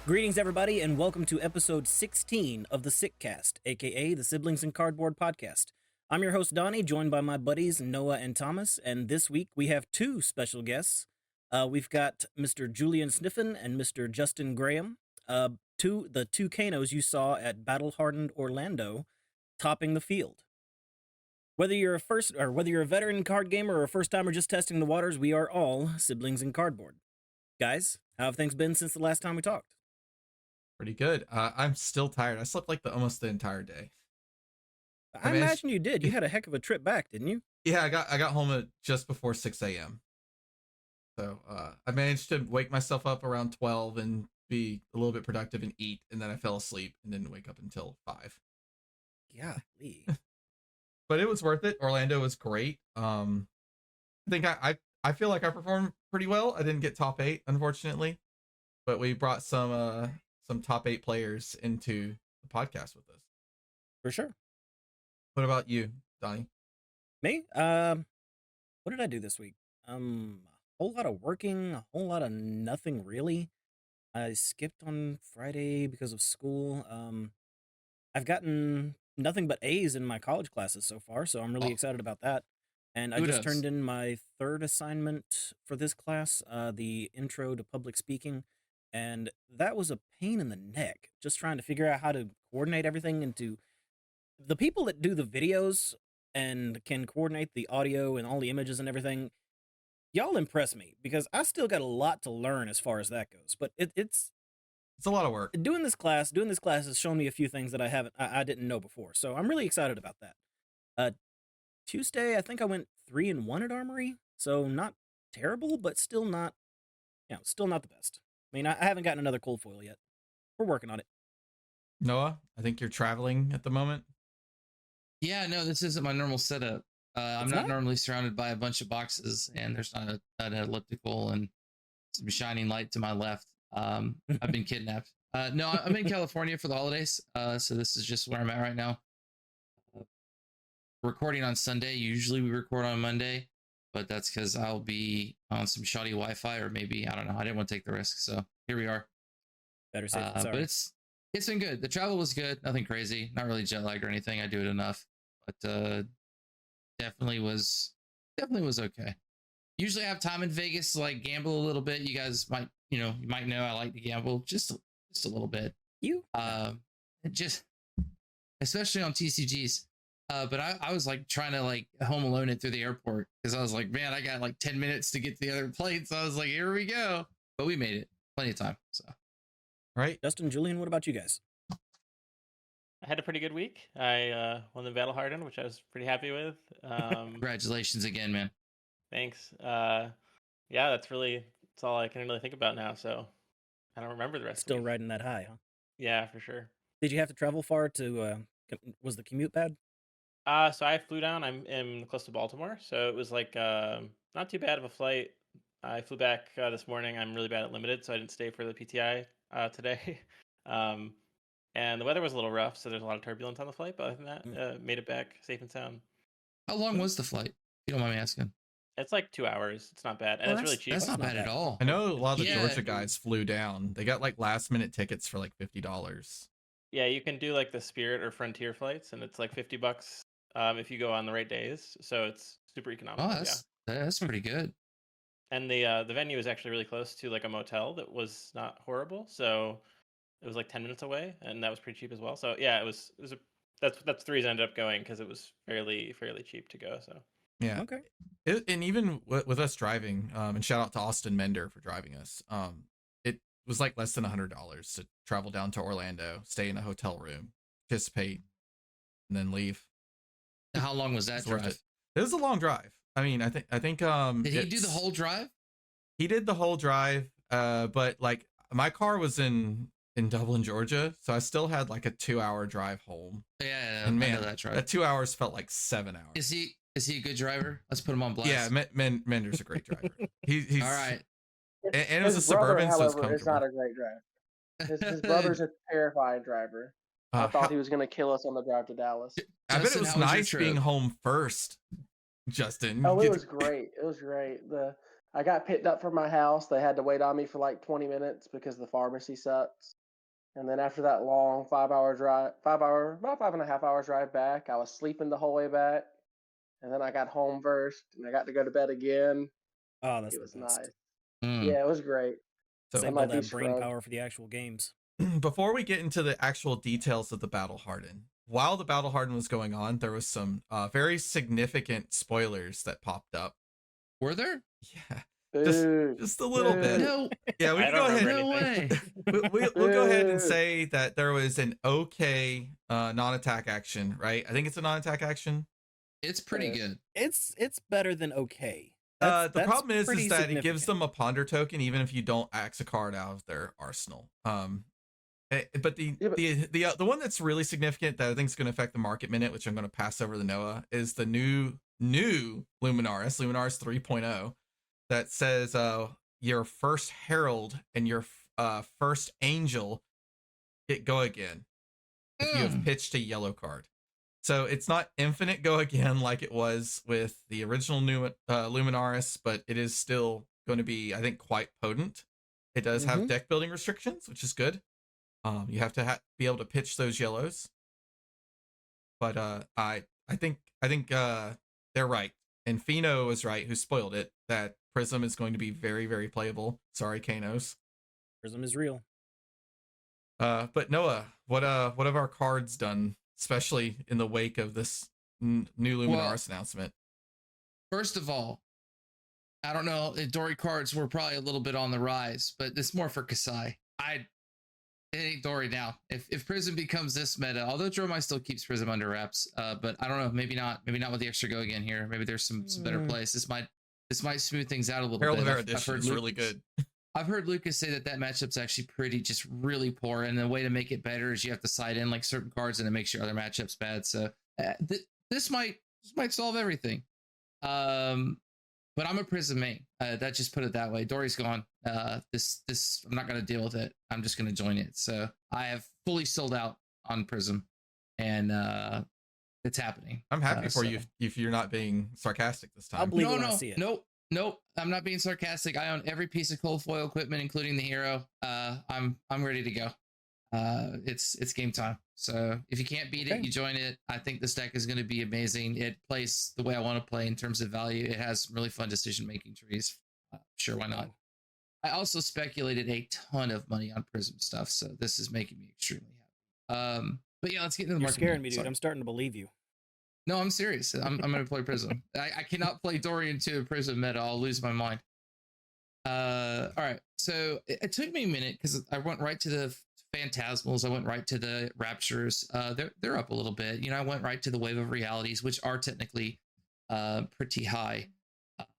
Greetings, everybody, and welcome to episode 16 of the Sickcast, aka the Siblings and Cardboard podcast. I'm your host, Donnie, joined by my buddies Noah and Thomas, and this week we have two special guests. We've got Mr. Julian Sniffen and Mr. Justin Graham, the two Kanos you saw at Battle Hardened Orlando, topping the field. Whether you're a veteran card gamer or a first timer just testing the waters, we are all siblings in cardboard. Guys, how have things been since the last time we talked? Pretty good. I'm still tired. I slept like almost the entire day. I imagine you did. You had a heck of a trip back, didn't you? Yeah, I got home at just before 6 a.m. So I managed to wake myself up around 12 and be a little bit productive and eat, and then I fell asleep and didn't wake up until 5. Golly. But it was worth it. Orlando was great. I think I feel like I performed pretty well. I didn't get top 8, unfortunately, but we brought some top 8 players into the podcast with us. For sure. What about you, Donnie? Me? What did I do this week? A whole lot of working, a whole lot of nothing really. I skipped on Friday because of school. I've gotten nothing but A's in my college classes so far, so I'm really excited about that. And I just turned in my third assignment for this class, the Intro to Public Speaking. And that was a pain in the neck, just trying to figure out how to coordinate everything into the people that do the videos and can coordinate the audio and all the images and everything. Y'all impress me because I still got a lot to learn as far as that goes. But it's a lot of work. Doing this class has shown me a few things that I didn't know before. So I'm really excited about that. Tuesday, I think I went 3-1 at Armory, so not terrible, but still not the best. I mean, I haven't gotten another cold foil yet. We're working on it. Noah, I think you're traveling at the moment. Yeah, no, this isn't my normal setup. I'm not normally surrounded by a bunch of boxes, and there's not an elliptical and some shining light to my left. I've been kidnapped. No, I'm in California for the holidays, so this is just where I'm at right now. Recording on Sunday. Usually we record on Monday, but that's because I'll be on some shoddy Wi-Fi, or maybe, I don't know. I didn't want to take the risk, so here we are. Better safe than sorry. But it's been good. The travel was good. Nothing crazy. Not really jet lagged or anything. I do it enough, but definitely was okay. Usually I have time in Vegas to like gamble a little bit. You guys might know I like to gamble just a little bit. Just especially on TCGs. But I was like trying to like home alone it through the airport because I was like, man, I got like 10 minutes to get to the other plane. So I was like, here we go. But we made it. Plenty of time. So, right. Justin, Julian, what about you guys? I had a pretty good week. I won the Battle Hardened, which I was pretty happy with. Congratulations again, man. Thanks. Yeah, that's all I can really think about now. So I don't remember the rest. Still riding that high, huh? Yeah, for sure. Did you have to travel far to? Was the commute bad? So I flew down. I'm close to Baltimore, so it was like not too bad of a flight. I flew back this morning. I'm really bad at limited, so I didn't stay for the PTI today. And the weather was a little rough, so there's a lot of turbulence on the flight. But other than that, made it back safe and sound. How long was the flight? If you don't mind me asking. It's like 2 hours. It's not bad, and it's really cheap. That's not bad at all. I know a lot of the Georgia guys flew down. They got like last minute tickets for like $50. Yeah, you can do like the Spirit or Frontier flights, and it's like $50 if you go on the right days. So it's super economical. Oh, that's pretty good. And the venue is actually really close to like a motel that was not horrible. So it was like 10 minutes away, and that was pretty cheap as well. So yeah, that's the reason I ended up going, because it was fairly cheap to go. So yeah, okay. And even with us driving, and shout out to Austin Mender for driving us. It was like less than $100 to travel down to Orlando, stay in a hotel room, participate, and then leave. How long was that drive? It was a long drive. I mean, I think did he do the whole drive? He did the whole drive, but like my car was in Dublin, Georgia, so I still had like a 2-hour drive home. Yeah, and man, I know that's right. That 2 hours felt like 7 hours. Is he a good driver? Let's put him on blast. Yeah, Mender's a great driver. He's all right. And it was a Suburban, so it's comfortable. It's not a great drive. His brother's a terrified driver. I thought he was going to kill us on the drive to Dallas. I bet it was nice being home first, Justin. Oh, it was great. It was great. I got picked up from my house. They had to wait on me for like 20 minutes because the pharmacy sucks. And then after that long 5-hour drive, about 5.5 hours drive back, I was sleeping the whole way back. And then I got home first, and I got to go to bed again. Oh, that's It the was best. nice. Yeah, it was great. So Saved all might be that brain scrubbed. power for the actual games. before we get into the actual details of the Battle Hardened, while the Battle Hardened was going on, there was some very significant spoilers that popped up. Were there? Yeah, just Boo. just a little bit. No, Yeah, we I can don't go ahead. remember no anything. way. We'll go ahead and say that there was an okay non-attack action, right? I think it's a non-attack action. It's pretty good. It's better than okay. The That's problem is pretty that it gives significant. them a ponder token even if you don't axe a card out of their arsenal. But the one that's really significant that I think is going to affect the market minute, which I'm going to pass over to Noah, is the new Luminaris 3.0, that says your first herald and your first angel go again if you have pitched a yellow card. So it's not infinite go again like it was with the original Luminaris, but it is still going to be, I think, quite potent. It does have deck building restrictions, which is good. You have to be able to pitch those yellows. But I think they're right, and Fino is right, who spoiled it, that Prism is going to be very, very playable. Sorry, Kanos. Prism is real. But Noah, what have our cards done, especially in the wake of this new Luminaris announcement? First of all, I don't know, Dory cards were probably a little bit on the rise, but it's more for Kasai. It ain't Dory now. If Prism becomes this meta, although Dromai still keeps Prism under wraps, but I don't know, maybe not with the extra go again here. Maybe there's some better plays. This might smooth things out a little Herald bit. of Erudition is really good. I've heard Lucas say that matchup's actually just really poor, and the way to make it better is you have to side in like certain cards, and it makes your other matchups bad. So this might solve everything. But I'm a Prism main. That just put it that way. Dory's gone. This I'm not gonna deal with it. I'm just gonna join it. So I have fully sold out on Prism, and it's happening. I'm happy for you if you're not being sarcastic this time. I'll believe it when I see it. Nope. I'm not being sarcastic. I own every piece of cold foil equipment, including the hero. I'm ready to go. It's game time. So if you can't beat it, you join it. I think this deck is going to be amazing. It plays the way I want to play in terms of value. It has really fun decision-making trees. Sure, why not? I also speculated a ton of money on Prism stuff, so this is making me extremely happy. But yeah, let's get into the market. You're scaring me, dude. Sorry. I'm starting to believe you. No, I'm serious. I'm going to play Prism. I cannot play Dorian to a Prism meta. I'll lose my mind. All right. So it took me a minute because I went right to the Phantasmals. I went right to the Raptures. They're up a little bit. You know, I went right to the Wave of Realities, which are technically pretty high.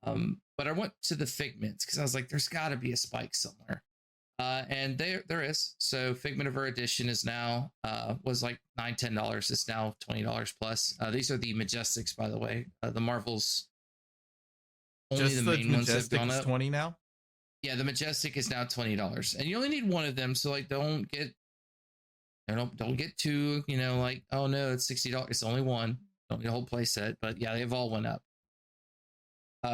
But I went to the Figments because I was like, there's got to be a spike somewhere. And there is. So Figment of Erudition is now was like $9-10. It's now $20 plus. These are the Majestics, by the way. The Marvels, only just the main ones have Majestic gone is up. 20 now. Yeah, the Majestic is now $20, and you only need one of them. So like, don't get too, you know, like, oh no, it's $60. It's only one. Don't need a whole play set. But yeah, they've all went up.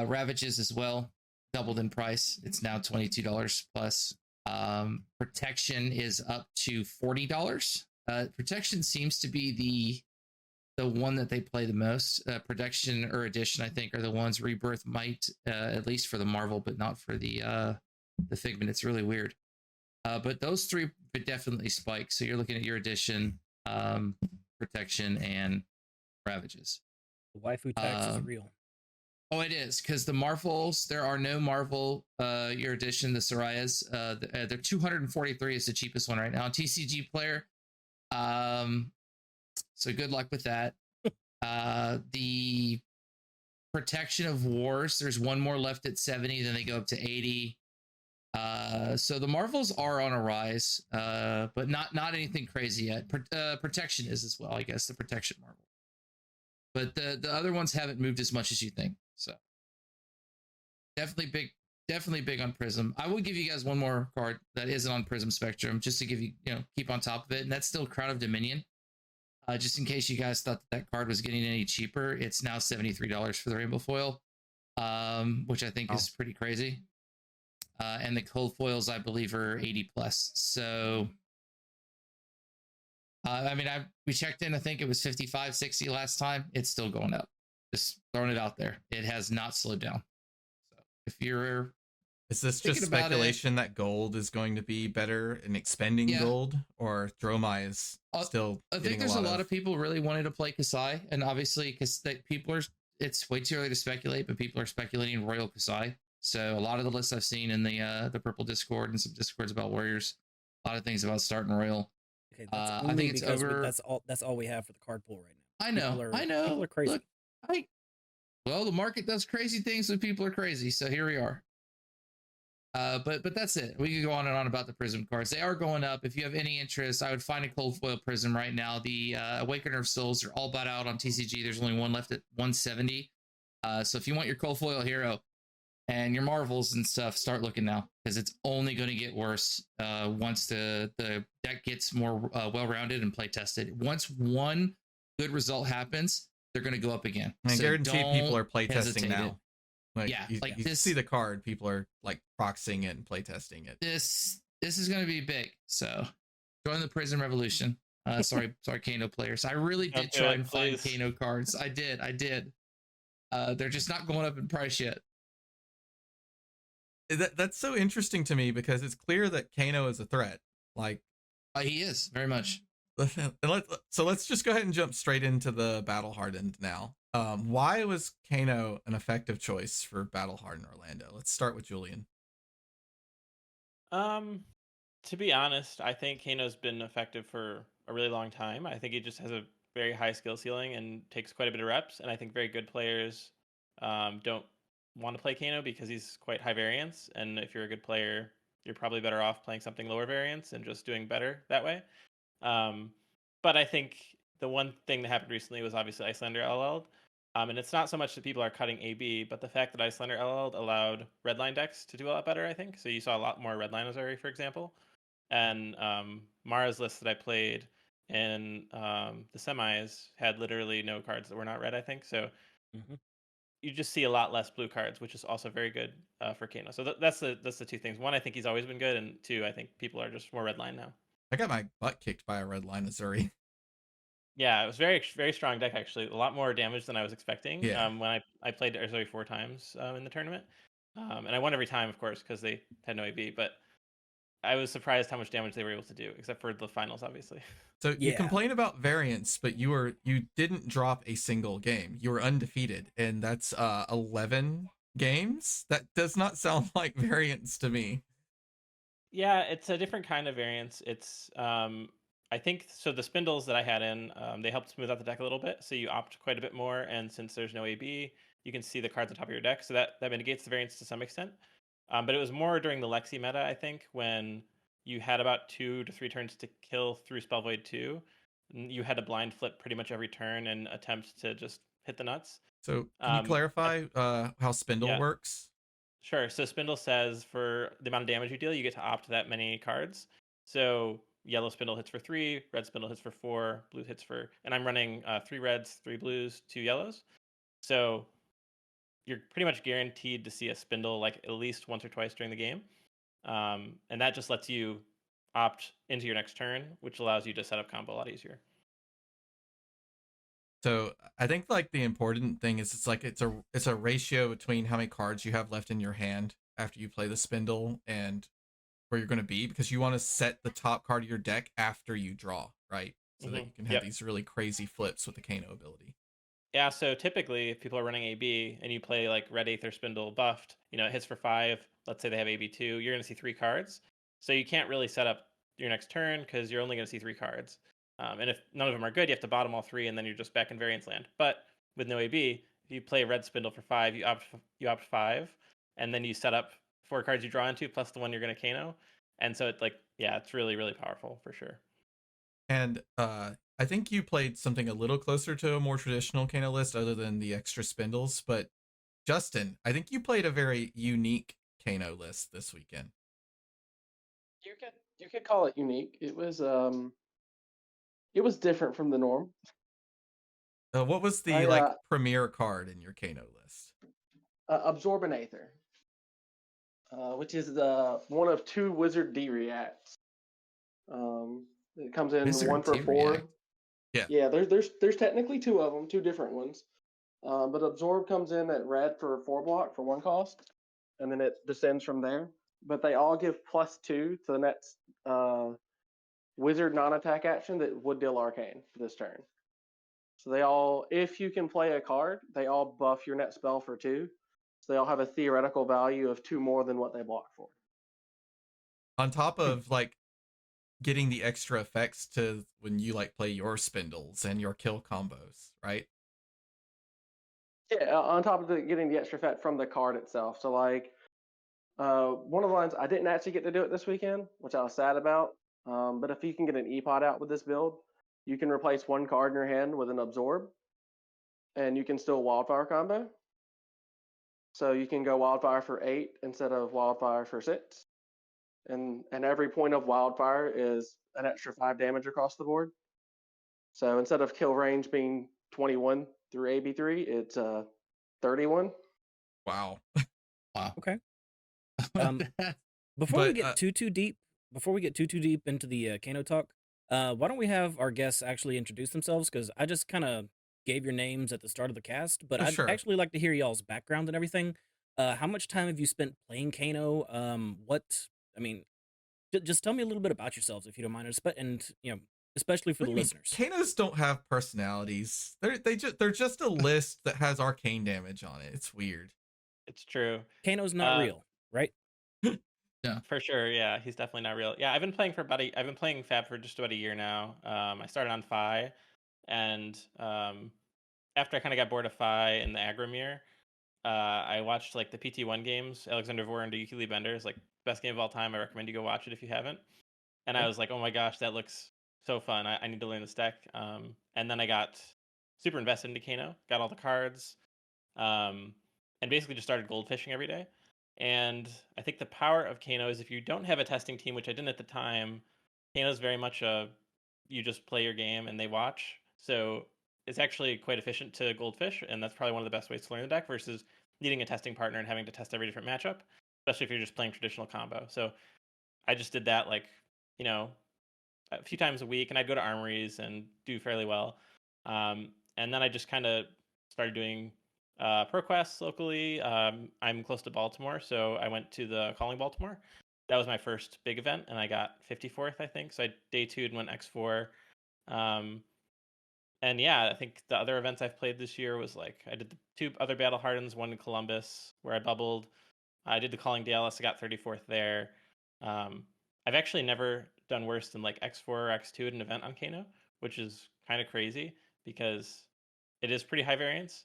Ravages as well doubled in price. It's now $22 plus. Protection is up to $40. Protection seems to be the one that they play the most. Protection or Edition, I think, are the ones. Rebirth might, at least for the Marvel, but not for the Figment. It's really weird. But those three would definitely spike. So you're looking at your Edition, Protection, and Ravages. The waifu tax is real. Oh, it is, because the Marvels, there are no Marvel, your Edition, the Sorayas, they're 243 is the cheapest one right now. TCG player. So good luck with that. The Protection of Wars, there's one more left at 70, then they go up to 80. So the Marvels are on a rise, but not anything crazy yet. Protection is as well, I guess, the Protection Marvel. But the other ones haven't moved as much as you think. So definitely big on Prism. I will give you guys one more card that isn't on Prism Spectrum, just to give you, keep on top of it, and that's still Crown of Dominion. Just in case you guys thought that card was getting any cheaper, it's now $73 for the Rainbow Foil. which I think is pretty crazy. And the cold foils, I believe, are 80 plus. So, I mean, we checked in, I think it was 55, 60 last time. It's still going up. Just throwing it out there. It has not slowed down. So, if you're Is this just speculation that gold is going to be better in expending gold, or Dromai is still? I think there's a lot of people really wanting to play Kasai, and obviously, because people are, it's way too early to speculate, but people are speculating Royal Kasai. So a lot of the lists I've seen in the purple Discord and some Discords about Warriors, a lot of things about starting Royal. Okay, I think it's over. That's all we have for the card pool right now. I know. People are crazy. Look, well, the market does crazy things, so people are crazy. So here we are. But that's it. We could go on and on about the Prism cards. They are going up. If you have any interest, I would find a cold foil Prism right now. The Awakener of Souls are all bought out on TCG. There's only one left at 170. So if you want your cold foil hero and your Marvels and stuff, start looking now, because it's only going to get worse once the deck gets more well-rounded and play-tested. Once one good result happens, they're going to go up again. I guarantee people are playtesting now. Like, yeah, you see the card, people are like proxying it and playtesting it. This is going to be big. So join the Prism Revolution. Sorry, Kano players. I really did try and find Kano cards. I did. They're just not going up in price yet. That's so interesting to me, because it's clear that Kano is a threat. Like, he is very much. So let's just go ahead and jump straight into the Battle Hardened now. Why was Kano an effective choice for Battle Hardened Orlando? Let's start with Julian. To be honest, I think Kano's been effective for a really long time. I think he just has a very high skill ceiling and takes quite a bit of reps. And I think very good players don't want to play Kano because he's quite high variance. And if you're a good player, you're probably better off playing something lower variance and just doing better that way. But I think the one thing that happened recently was obviously Icelander LL'd. And it's not so much that people are cutting AB, but the fact that Icelander LL'd allowed redline decks to do a lot better, I think. So you saw a lot more redline Azuri, for example. And Mara's list that I played in the semis had literally no cards that were not red, I think. So you just see a lot less blue cards, which is also very good for Kano. So that's the two things. One, I think he's always been good, and two, I think people are just more redline now. I got my butt kicked by a redline Azuri. Yeah, it was very, very strong deck, actually. A lot more damage than I was expecting. Yeah. When I played Azuri 4 times in the tournament. And I won every time, of course, because they had no AB. But I was surprised how much damage they were able to do, except for the finals, obviously. So you complain about variance, but you didn't drop a single game. You were undefeated, and that's 11 games. That does not sound like variance to me. Yeah, it's a different kind of variance. It's I think so. The spindles that I had in, they helped smooth out the deck a little bit, so you opt quite a bit more. And since there's no AB, you can see the cards on top of your deck, so that mitigates the variance to some extent. But it was more during the Lexi meta, I think, when you had about 2 to 3 turns to kill through Spell Void 2. You had to blind flip pretty much every turn and attempt to just hit the nuts. So can you clarify how Spindle works? Sure. So Spindle says for the amount of damage you deal, you get to opt that many cards. So yellow Spindle hits for 3, red Spindle hits for 4, blue hits for... And I'm running 3 reds, 3 blues, 2 yellows. So you're pretty much guaranteed to see a Spindle like at least once or twice during the game. And that just lets you opt into your next turn, which allows you to set up combo a lot easier. So I think like the important thing is it's a ratio between how many cards you have left in your hand after you play the Spindle and where you're going to be, because you want to set the top card of your deck after you draw, right? So that you can have these really crazy flips with the Kano ability. Yeah, so typically if people are running AB and you play like Red Aether Spindle buffed, it hits for 5, let's say they have AB2, you're going to see 3 cards. So you can't really set up your next turn because you're only going to see 3 cards. And if none of them are good, you have to bottom all 3, and then you're just back in variance land. But with no AB, if you play Red Spindle for 5, you opt 5, and then you set up 4 cards you draw into plus the one you're going to Kano. And so it's it's really, really powerful for sure. And I think you played something a little closer to a more traditional Kano list other than the extra Spindles. But Justin, I think you played a very unique Kano list this weekend. You could call it unique. It was different from the norm. What was the premier card in your Kano list? Absorb an Aether, which is the one of 2 Wizard D reacts. It comes in Wizard 1 for D 4. react. Yeah. Yeah, there's technically 2 of them, 2 different ones. But Absorb comes in at red for 4 block for 1 cost, and then it descends from there. But they all give +2 to the next Wizard non-attack action that would deal Arcane this turn. So they all, if you can play a card, they all buff your net spell for 2. So they all have a theoretical value of 2 more than what they block for. On top of like getting the extra effects to when you like play your spindles and your kill combos, right? Yeah, on top of getting the extra effect from the card itself. So like one of the lines, I didn't actually get to do it this weekend, which I was sad about. But if you can get an E-Pod out with this build, you can replace 1 card in your hand with an Absorb, and you can still Wildfire combo. So you can go Wildfire for 8 instead of Wildfire for 6. And every point of Wildfire is an extra 5 damage across the board. So instead of kill range being 21 through AB3, it's 31. Wow. Wow. Okay. Before we get too deep, into the Kano talk, why don't we have our guests actually introduce themselves? Because I just kind of gave your names at the start of the cast, but I'd Sure. actually like to hear y'all's background and everything. How much time have you spent playing Kano? Just tell me a little bit about yourselves if you don't mind, and especially for What the do you mean? listeners. Kanos don't have personalities. They're just a list that has arcane damage on it. It's weird. It's true. Kano's not real, right? For sure, yeah, he's definitely not real. Yeah, I've been playing Fab for just about a year now. I started on Fi, and after I kind of got bored of Fi and the Agromir, I watched like the PT1 games. Alexander Vor and Yukili Bender is like best game of all time. I recommend you go watch it if you haven't. And I was like, oh my gosh, that looks so fun. I need to learn this deck. And then I got super invested into Kano, got all the cards, and basically just started goldfishing every day. And I think the power of Kano is if you don't have a testing team, which I didn't at the time, Kano is very much you just play your game and they watch. So it's actually quite efficient to goldfish, and that's probably one of the best ways to learn the deck versus needing a testing partner and having to test every different matchup, especially if you're just playing traditional combo. So I just did that a few times a week, and I'd go to armories and do fairly well. And then I just kind of started doing ProQuest locally. I'm close to Baltimore, so I went to the Calling Baltimore. That was my first big event, and I got 54th, I think. So I day 2'd and went X4. And yeah, I think the other events I've played this year was like I did the 2 other Battle Hardens, one in Columbus where I bubbled. I did the Calling Dallas. I got 34th there. I've actually never done worse than like X4 or X2 at an event on Kano, which is kind of crazy because it is pretty high variance.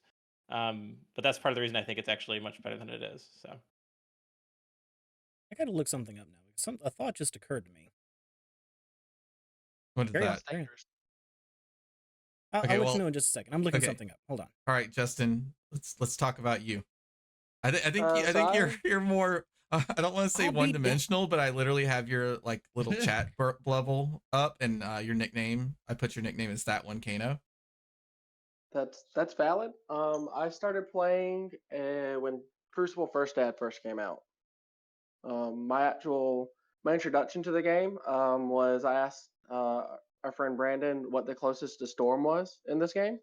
But that's part of the reason I think it's actually much better than it is. So I gotta look something up now. A thought just occurred to me. What is Carry on, that? carry on. Okay, I'll let well, you know in just a second. I'm looking okay. something up. Hold on. All right, Justin. Let's talk about you. I think So you're more. I don't want to say I'll be one dimensional, but I literally have your like little chat bubble up, and your nickname. I put your nickname as ThatOneKano. That's valid. I started playing when Crucible first came out. My introduction to the game was I asked our friend Brandon what the closest to Storm was in this game,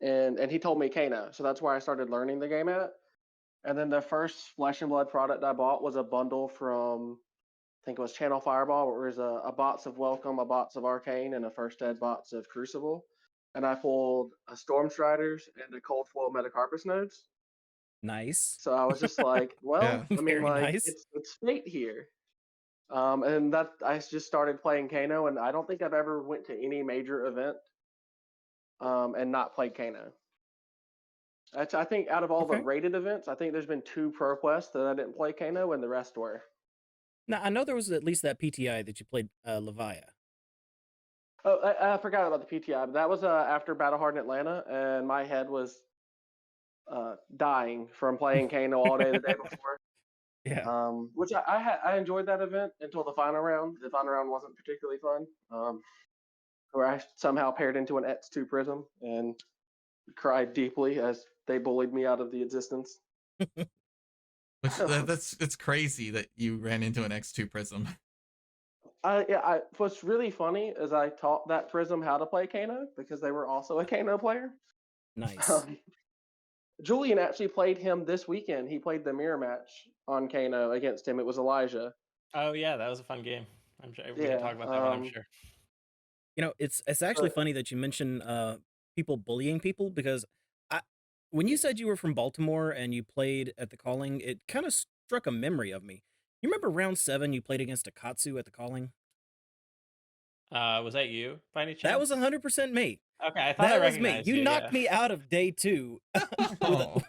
and he told me Kano. So that's where I started learning the game at. And then the first Flesh and Blood product I bought was a bundle from I think it was Channel Fireball, where it was a bots of Welcome, a bots of Arcane, and a first ed bots of Crucible. And I pulled a Storm Striders and a Cold Foil Metacarpus nodes. Nice. So I was just like, well, Yeah. I mean, Very like nice. it's fate here. And that I just started playing Kano, and I don't think I've ever went to any major event and not played Kano. I think out of all the Okay. rated events, I think there's been 2 ProQuests that I didn't play Kano, and the rest were. Now I know there was at least that PTI that you played Levia. Oh, I forgot about the PTI. But that was after Battle Hardened Atlanta, and my head was dying from playing Kano all day the day before. Yeah. Which I enjoyed that event until the final round. The final round wasn't particularly fun. Where I somehow paired into an X2 Prism and cried deeply as they bullied me out of the existence. Which it's crazy that you ran into an X2 Prism. What's really funny is I taught that Prism how to play Kano because they were also a Kano player. Nice. Julian actually played him this weekend. He played the mirror match on Kano against him. It was Elijah. Oh yeah, that was a fun game. I'm sure we can Yeah, talk about that one. I'm sure. You know, it's actually But funny that you mention people bullying people because I, when you said you were from Baltimore and you played at the Calling, it kind of struck a memory of me. You remember round 7 you played against Akatsu at the Calling? Was that you by any That chance? was 100% me. Okay, I thought I That was me. recognized You you. knocked Yeah. me out of day 2 with Oh,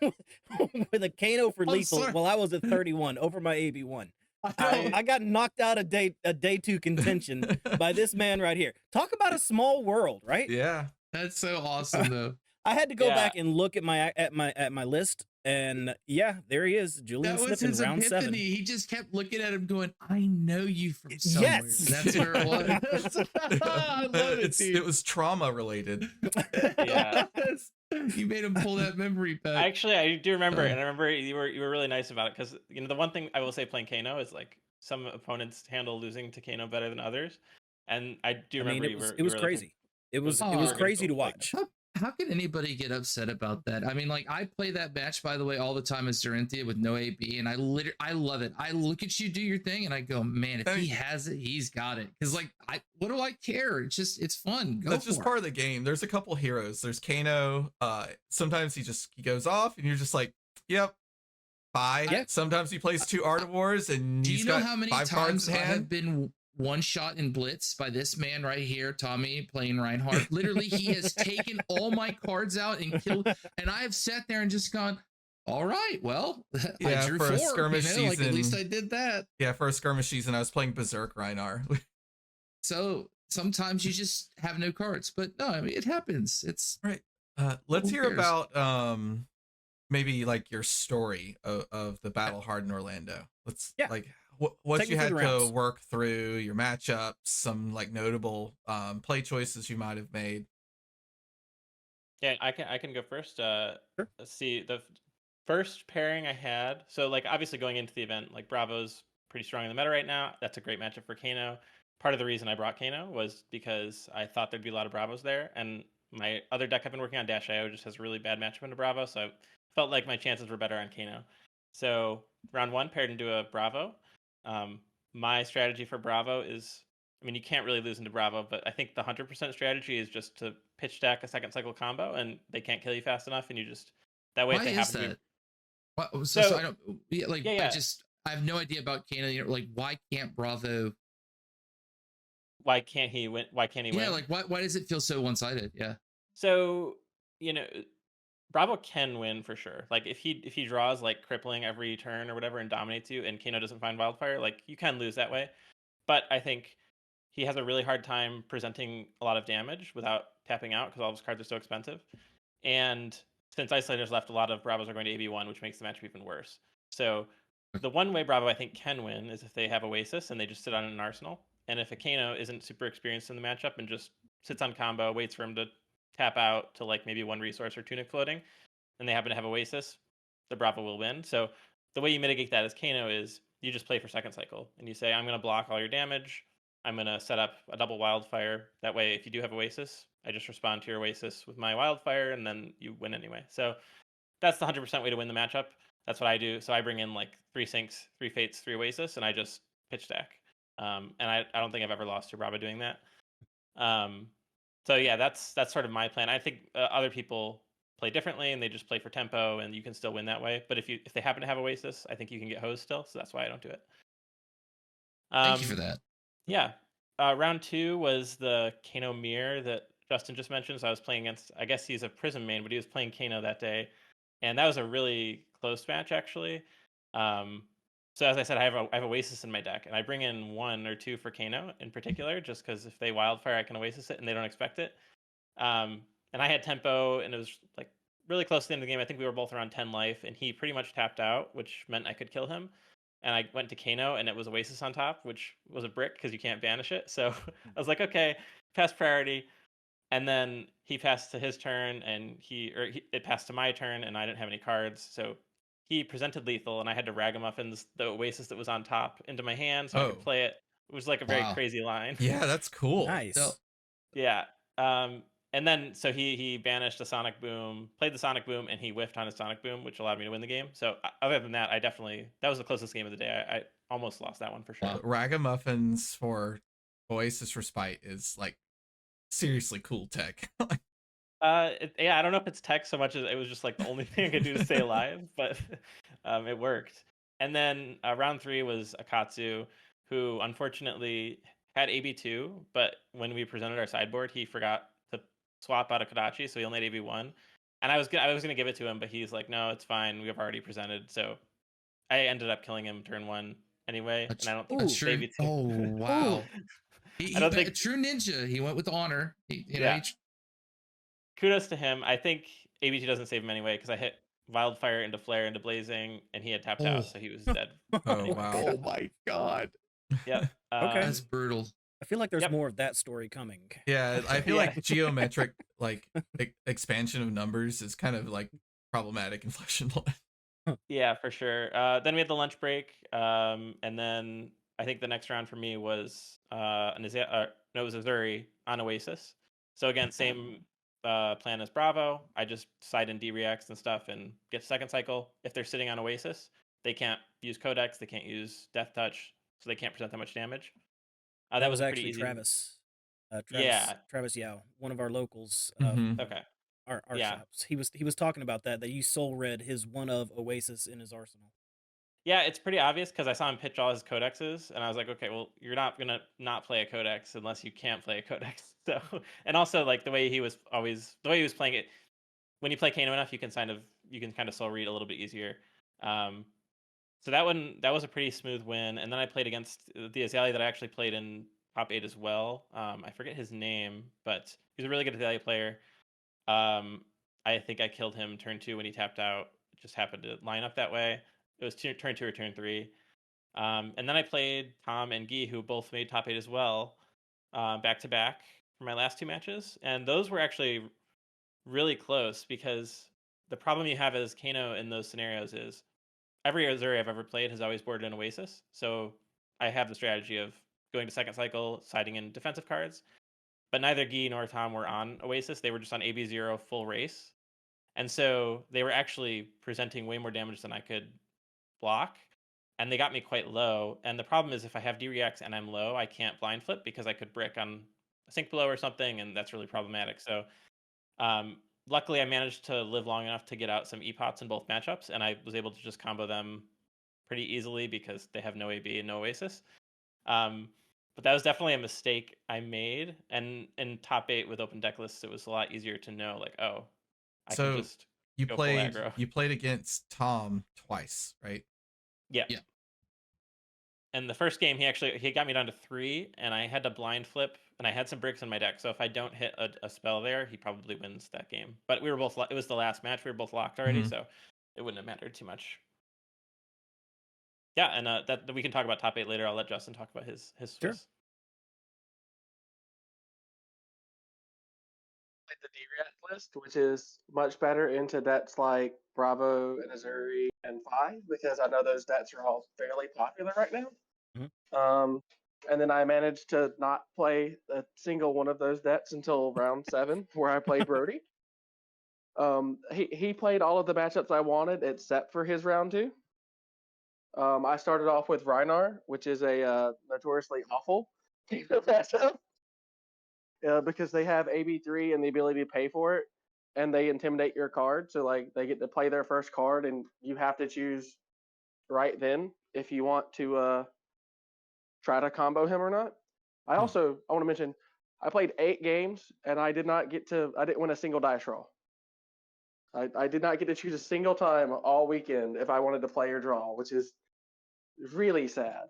with a Kano for I'm lethal sorry. while I was at 31 over my AB1. I- I got knocked out of day 2 contention by this man right here. Talk about a small world, right? Yeah. That's so awesome though. I had to go Yeah. back and look at my list, and yeah, there he is, Julian That was Sniffen, his round epiphany. 7. He just kept looking at him going, I know you from somewhere. Yes. That's where it was. I love it, dude. It was trauma related. Yeah. You made him pull that memory back. Actually, I do remember, and I remember you were really nice about it because the one thing I will say playing Kano is like some opponents handle losing to Kano better than others, and I do I mean, remember it was crazy. It was crazy to watch. How can anybody get upset about that? I mean, like I play that match, by the way, all the time as Dorinthia with no AB, and I love it. I look at you do your thing, and I go, man, if he has it, he's got it. Because like, what do I care? It's fun. That's just part of the game. There's a couple heroes. There's Kano. Sometimes he goes off, and you're just like, yep, bye. Yeah. Sometimes he plays 2 Art of Wars, and Do he's you know got how many 5 cards times in I hand. have been one shot in blitz by this man right here, Tommy playing Reinhardt? Literally, he has taken all my cards out and killed, and I have sat there and just gone, all right, well, Yeah, I drew for 4, a skirmish like at least season- I did that. Yeah, for a skirmish season, I was playing Berserk Reinhardt. So sometimes you just have no cards, but no, I mean, it happens. It's Right. Let's Who hear cares? about maybe like your story of the Battle Hardened Orlando. Let's like what Take you me through had the to rounds. work through, your matchups, some like notable play choices you might have made. Yeah, I can go first. Sure. Let's see, the first pairing I had. So like obviously going into the event, like Bravo's pretty strong in the meta right now. That's a great matchup for Kano. Part of the reason I brought Kano was because I thought there'd be a lot of Bravos there, and my other deck I've been working on, Dash.io, just has a really bad matchup into Bravo, so I felt like my chances were better on Kano. So round 1 paired into a Bravo. My strategy for Bravo is, I mean, you can't really lose into Bravo, but I think the 100% strategy is just to pitch stack a second cycle combo, and they can't kill you fast enough, and you just that way. why if they is happen to that? be, So I don't like. Yeah. I have no idea about Kano. You know, like why can't Bravo? why can't he win? Why can't he win? Yeah, like why does it feel so one sided? Yeah. So Bravo can win for sure. Like if he draws like crippling every turn or whatever and dominates you, and Kano doesn't find Wildfire, like you can lose that way. But I think he has a really hard time presenting a lot of damage without tapping out because all of his cards are so expensive. And since Isolator's left, a lot of Bravos are going to AB1, which makes the matchup even worse. So the one way Bravo I think can win is if they have Oasis and they just sit on an arsenal. And if a Kano isn't super experienced in the matchup and just sits on combo, waits for him to tap out to like maybe 1 resource or tunic floating, and they happen to have Oasis, the Bravo will win. So the way you mitigate that as Kano is you just play for second cycle and you say, I'm going to block all your damage. I'm going to set up a double Wildfire. That way, if you do have Oasis, I just respond to your Oasis with my Wildfire, and then you win anyway. So that's the 100% way to win the matchup. That's what I do. So I bring in like 3 Syncs, 3 Fates, 3 Oasis, and I just pitch stack. And I don't think I've ever lost to Bravo doing that. So yeah, that's sort of my plan. I think other people play differently, and they just play for tempo, and you can still win that way. But if they happen to have Oasis, I think you can get hosed still. So that's why I don't do it. Thank you for that. Yeah. Round 2 was the Kano mirror that Justin just mentioned. So I was playing against, I guess he's a Prism main, but he was playing Kano that day. And that was a really close match, actually. So as I said, I have Oasis in my deck, and I bring in 1 or 2 for Kano in particular, just because if they Wildfire, I can Oasis it, and they don't expect it. And I had tempo, and it was like really close to the end of the game. I think we were both around 10 life, and he pretty much tapped out, which meant I could kill him. And I went to Kano, and it was Oasis on top, which was a brick because you can't banish it. So I was like, okay, pass priority. And then he passed to his turn, and it passed to my turn, and I didn't have any cards. So he presented lethal, and I had to ragamuffins the Oasis that was on top into my hand so I could Oh. play it. It was like a very Wow. crazy line. Yeah, that's cool. Nice. So Yeah. And then so he banished the Sonic Boom, played the Sonic Boom, and he whiffed on his Sonic Boom, which allowed me to win the game. So other than that, that was the closest game of the day. I almost lost that one for sure. Wow. Ragamuffins for Oasis Respite is like seriously cool tech. Yeah, I don't know if it's tech so much as it was just like the only thing I could do to stay alive, but it worked. And then round 3 was Akatsu, who unfortunately had AB2, but when we presented our sideboard, he forgot to swap out a Kodachi, so he only had AB1. And I was gonna give it to him, but he's like, no, it's fine. We have already presented. So I ended up killing him turn 1 anyway, and I don't think it's true. AB2. Oh wow. I don't think a true ninja. He went with honor. Yeah. Kudos to him. I think AB2 doesn't save him anyway because I hit Wildfire into Flare into Blazing, and he had tapped out, so he was dead. Oh anyway. wow. Oh my god. Yep. Okay. That's brutal. I feel like there's Yep. more of that story coming. Yeah, I feel Yeah. like geometric like expansion of numbers is kind of like problematic in Flesh and Blood. Yeah, for sure. Then we had the lunch break, and then I think the next round for me was it was Azuri on Oasis. So again, same plan as Bravo. I just side in D-Reacts and stuff and get second cycle. If they're sitting on Oasis, they can't use Codex, they can't use Death Touch, so they can't present that much damage. That was a pretty actually easy. Travis. Yeah. Travis Yao, one of our locals. Mhm. Okay. Our Yeah. shops. He was talking about that you soul read his one of Oasis in his arsenal. Yeah, it's pretty obvious because I saw him pitch all his codexes, and I was like, okay, well, you're not gonna not play a codex unless you can't play a codex. So, and also like the way he was playing it, when you play Kano enough, you can kind of soul read a little bit easier. So that was a pretty smooth win, and then I played against the Azalea that I actually played in top 8 as well. I forget his name, but he's a really good Azalea player. I think I killed him turn 2 when he tapped out. It just happened to line up that way. It was turn 2 or turn 3. And then I played Tom and Guy, who both made top 8 as well, back to back for my last 2 matches. And those were actually really close because the problem you have as Kano in those scenarios is every Azuri I've ever played has always boarded an Oasis. So I have the strategy of going to second cycle, siding in defensive cards. But neither Guy nor Tom were on Oasis. They were just on AB0 full race. And so they were actually presenting way more damage than I could block. And they got me quite low. And the problem is if I have D-Reacts and I'm low, I can't blind flip because I could brick on a sink blow or something, and that's really problematic. So luckily I managed to live long enough to get out some E-Pots in both matchups, and I was able to just combo them pretty easily because they have no AB and no Oasis. But that was definitely a mistake I made. And in top 8 with open deck lists, it was a lot easier to know, like, oh, I can just you go full aggro. You played against Tom twice, right? Yeah. Yeah. And the first game, he got me down to 3, and I had to blind flip, and I had some bricks in my deck. So if I don't hit a spell there, he probably wins that game. But we were both. It was the last match. We were both locked already, so it wouldn't have mattered too much. Yeah, and that we can talk about top 8 later. I'll let Justin talk about his Swiss. Sure. Like the D-React list, which is much better into decks like Bravo and Azuri and 5, because I know those decks are all fairly popular right now. Mhm. And then I managed to not play a single one of those decks until round 7, where I played Brody. He played all of the matchups I wanted except for his round 2. I started off with Reinar, which is a notoriously awful matchup. Because they have AB3 and the ability to pay for it, and they intimidate your card. So like they get to play their first card, and you have to choose right then if you want to try to combo him or not. I want to mention I played 8 games and I didn't win a single dice roll. I did not get to choose a single time all weekend if I wanted to play or draw, which is really sad.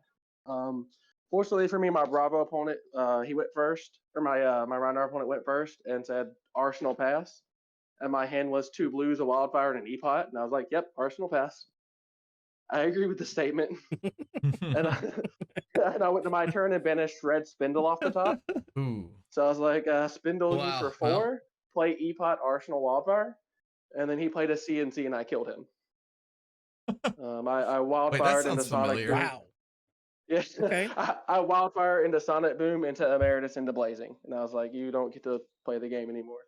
Fortunately for me, my Bravo opponent, he went first, or my Reinar opponent went first and said Arsenal pass, and my hand was 2 blues, a Wildfire, and an E-Pot, and I was like, yep, Arsenal pass. I agree with the statement, and I went to my turn and banished Red Spindle off the top. Ooh. So I was like, Spindle you for 4, play E-Pot, Arsenal, Wildfire, and then he played a CNC and I killed him. I Wait, that wildfired into sounds Sonic familiar. Boom. Wow. Yes, Okay. I wildfire into Sonic Boom, into Emeritus, into Blazing, and I was like, you don't get to play the game anymore.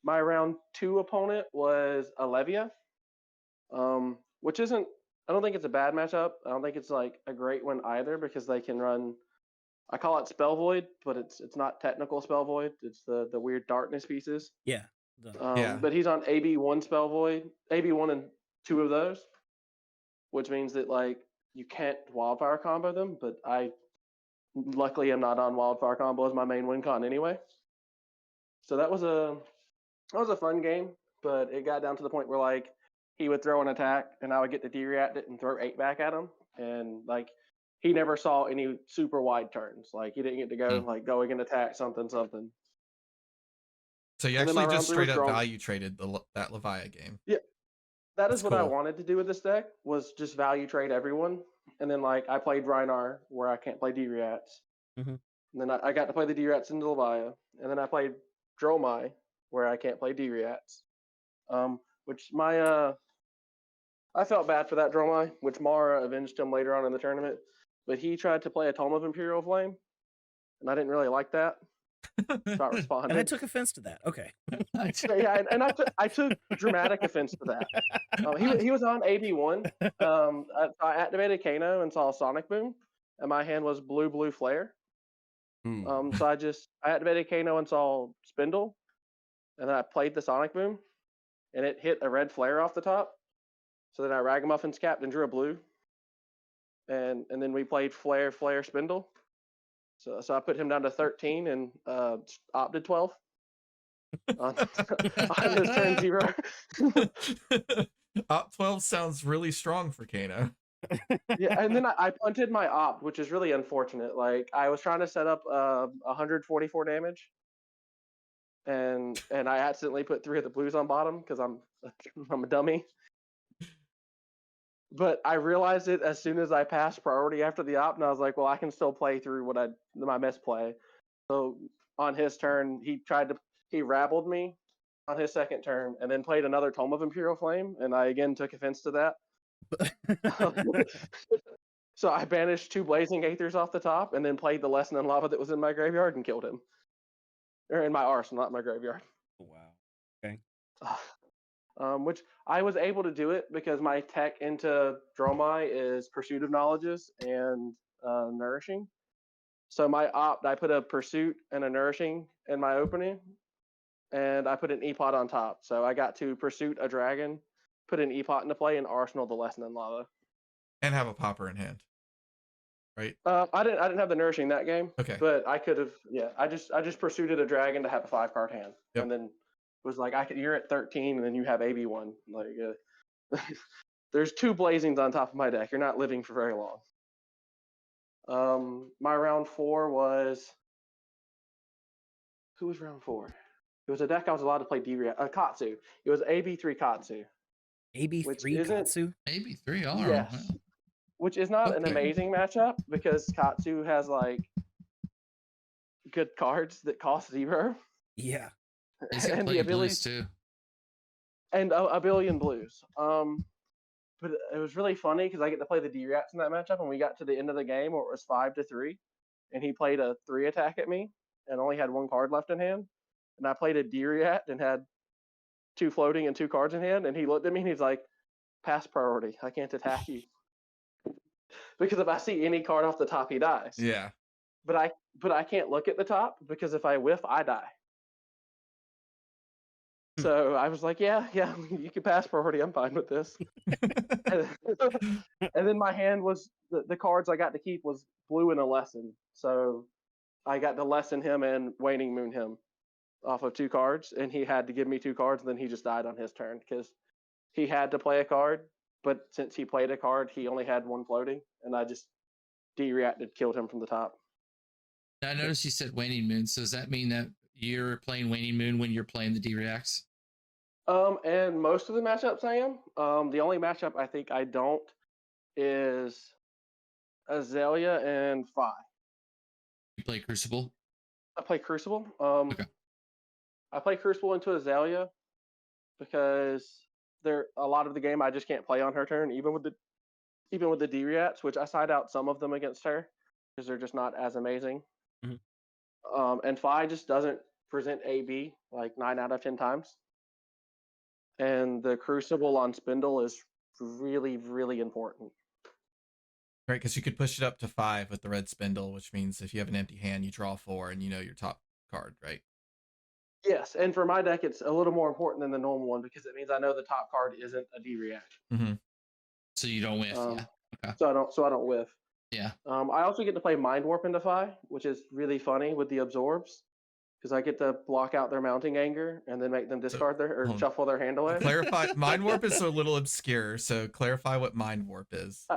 My round 2 opponent was Alevia, which isn't. I don't think it's a bad matchup. I don't think it's like a great one either because they can run. I call it Spell Void, but it's not technical Spell Void. It's the weird darkness pieces. Yeah. Yeah. But he's on AB1 Spell Void, AB1 and 2 of those, which means that like you can't wildfire combo them. But I luckily am not on wildfire combo as my main win con anyway. So that was a fun game, but it got down to the point where like he would throw an attack and I would get to de-react it and throw 8 back at him, and like he never saw any super wide turns. Like he didn't get to go like going and attack something. So you And then my actually round just 3 straight was up drawn. value traded that Levia game. Yeah, that That's is what I cool. wanted to do with this deck, was just value trade everyone. And then like I played Rhinar where I can't play D-Rats. Mhm. And then I got to play the D-Rats into Levia. And then I played Dromai where I can't play D-Rats. Which my I felt bad for that Dromai, which Mara avenged him later on in the tournament. But he tried to play a Tome of Imperial Flame, and I didn't really like that. So I responded. And I took offense to that. Okay. Yeah, and I took dramatic offense to that. He was on AB1. I activated Kano and saw Sonic Boom, and my hand was blue flare. So I activated Kano and saw Spindle, and then I played the Sonic Boom, and it hit a red flare off the top. So then I Ragamuffin capped and drew a blue, and then we played Flare Spindle. So I put him down to 13 and opted 12 on his turn 0. Op 12 sounds really strong for Kano. Yeah, and then I punted my opt, which is really unfortunate. Like I was trying to set up 144 damage, and I accidentally put 3 of the blues on bottom because I'm a dummy. But I realized it as soon as I passed priority after the opt, and I was like, well, I can still play through my misplay. So on his turn, he rabbled me on his second turn, and then played another Tome of Imperial Flame, and I again took offense to that. So I banished 2 Blazing Aethers off the top, and then played the Lesson in Lava that was in my graveyard and killed him. Or in my arsenal, not my graveyard. Wow. Okay. Which I was able to do it because my tech into Dromai is Pursuit of Knowledges and Nourishing. So my opt, I put a Pursuit and a Nourishing in my opening, and I put an E-Pot on top. So I got to Pursuit a Dragon, put an E-Pot into play, and Arsenal the Lesson in Lava. And have a popper in hand. Right? I didn't have the Nourishing that game. Okay. But I could have, yeah. I just pursuited a Dragon to have a 5-card hand. Yep. And then was like, you're at 13 and then you have AB1. Like there's 2 Blazings on top of my deck. You're not living for very long. My round 4 was, who was round 4? It was a deck I was allowed to play Katsu. It was AB3 Katsu. AB3 Katsu? AB3, all yes. right. Which is not an amazing matchup because Katsu has like good cards that cost 0. Yeah. He's got plenty of blues too. And a billion blues. But it was really funny because I get to play the D-Rats in that matchup, and we got to the end of the game where it was 5-3, and he played a 3 attack at me and only had 1 card left in hand. And I played a D-Rat and had 2 floating and 2 cards in hand, and he looked at me and he's like, pass priority. I can't attack you. Because if I see any card off the top, he dies. Yeah. But I can't look at the top because if I whiff, I die. So I was like, yeah, you can pass priority. I'm fine with this. And then my hand was the cards I got to keep was blue and a lesson. So I got to lesson him and waning moon him off of 2 cards, and he had to give me 2 cards, and then he just died on his turn because he had to play a card. But since he played a card, he only had 1 floating, and I just de-reacted, killed him from the top. I noticed you said Waning Moon, so does that mean that you're playing Waning Moon when you're playing the D-Reacts? And most of the matchups I am. The only matchup I think I don't is Azalea and Phi. You play Crucible? I play Crucible. Okay. I play Crucible into Azalea because they're a lot of the game I just can't play on her turn, even with the D-Reats, which I side out some of them against her because they're just not as amazing. And Phi just doesn't present AB like 9 out of 10 times. And the Crucible on Spindle is really, really important. Right, because you could push it up to 5 with the red spindle, which means if you have an empty hand, you draw 4 and you know your top card, right? Yes, and for my deck, it's a little more important than the normal one because it means I know the top card isn't a D-React. So you don't whiff, yeah. Okay. So I don't whiff. Yeah. I also get to play Mind Warp into Phi, which is really funny with the absorbs, because I get to block out their mounting anger and then make them discard shuffle their hand away. Clarify. Mind Warp is a little obscure, so clarify what Mind Warp is.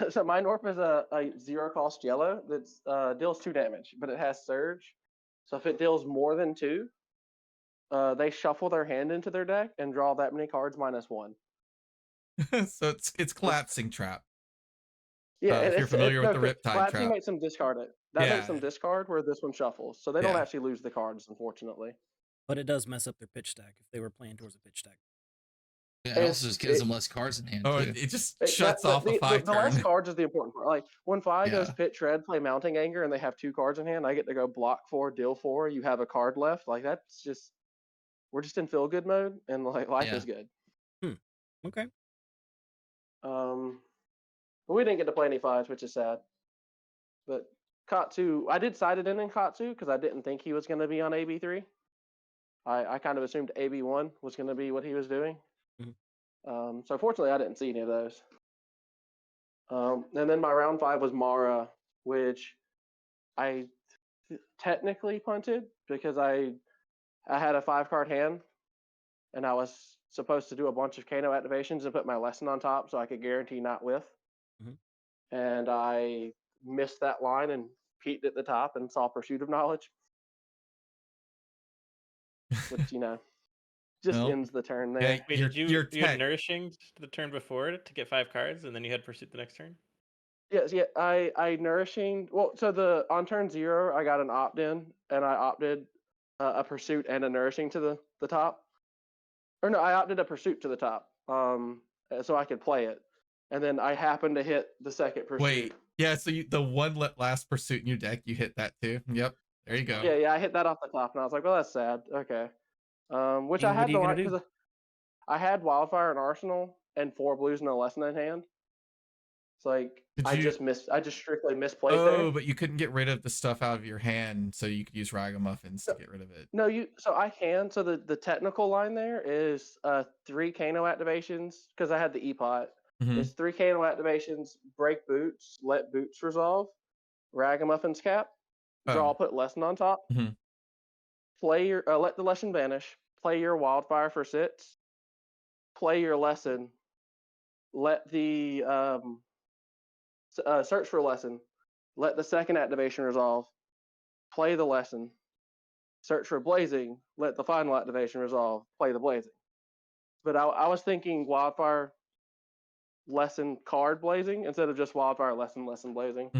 So Mind Warp is a 0-cost yellow that deals 2 damage, but it has Surge. So if it deals more than 2, they shuffle their hand into their deck and draw that many cards -1. So it's collapsing trap. Yeah, if you're familiar with the Riptide collapsing trap, makes them discard it. That makes them discard where this one shuffles, so they don't actually lose the cards, unfortunately. But it does mess up their pitch stack if they were playing towards a pitch stack. Yeah, it also just gives them less cards in hand. Oh, too. it just shuts off a 5 the less cards is the important part. Like when Phi goes pitch red, play Mounting Anger, and they have 2 cards in hand, I get to go block 4, deal 4. You have a card left. Like that's just we're just in feel good mode, and like life is good. Okay. But we didn't get to play any 5s, which is sad. But Katsu, I did side it in Katsu because I didn't think he was going to be on AB3. I kind of assumed AB1 was going to be what he was doing. So fortunately, I didn't see any of those. And then my round 5 was Mara, which I technically punted because I had a 5-card hand, and I was supposed to do a bunch of Kano activations and put my lesson on top so I could guarantee not whiff. And I missed that line and peeked at the top and saw Pursuit of Knowledge, which just ends the turn there. Yeah, Wait, did you had Nourishing the turn before to get 5 cards, and then you had Pursuit the next turn? Yes, yeah. I Nourishing. Well, so on turn 0, I got an opt-in, and I opted a Pursuit and a Nourishing to the top. Or no, I opted a Pursuit to the top, so I could play it. And then I happened to hit the second Pursuit. Wait, yeah, so the one last Pursuit in your deck, you hit that too? Yep, there you go. Yeah, I hit that off the top, and I was like, well, that's sad. Okay. Which I had to like, because I had Wildfire and Arsenal and 4 blues and a lesson in hand. It's like, I just strictly misplayed there. Oh, but you couldn't get rid of the stuff out of your hand, so you could use Ragamuffins to get rid of it. No, so I can. So the technical line there is 3 Kano activations, because I had the E-Pot. It's 3 Kano activations, break Boots, let Boots resolve, Ragamuffins cap, draw, put lesson on top, play your let the lesson vanish, play your Wildfire for 6, play your lesson, let the search for lesson, let the second activation resolve, play the lesson, search for blazing, let the final activation resolve, play the blazing. But I was thinking Wildfire lesson card blazing instead of just Wildfire lesson blazing.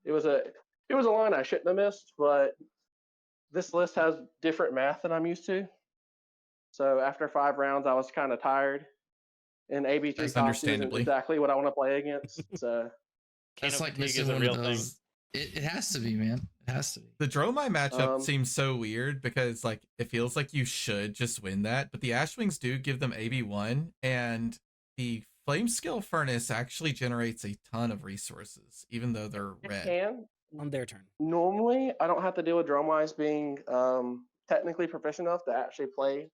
It was a line I shouldn't have missed, but this list has different math than I'm used to. So after 5 rounds, I was kind of tired, and AB3 cost isn't exactly what I want to play against. So that's like missing one of those. It has to be, man. It has to be. The Dromai matchup seems so weird because like it feels like you should just win that, but the Ashwings do give them AB1, and the Flame Skill Furnace actually generates a ton of resources, even though they're red. On their turn. Normally, I don't have to deal with Dromais being technically proficient enough to actually play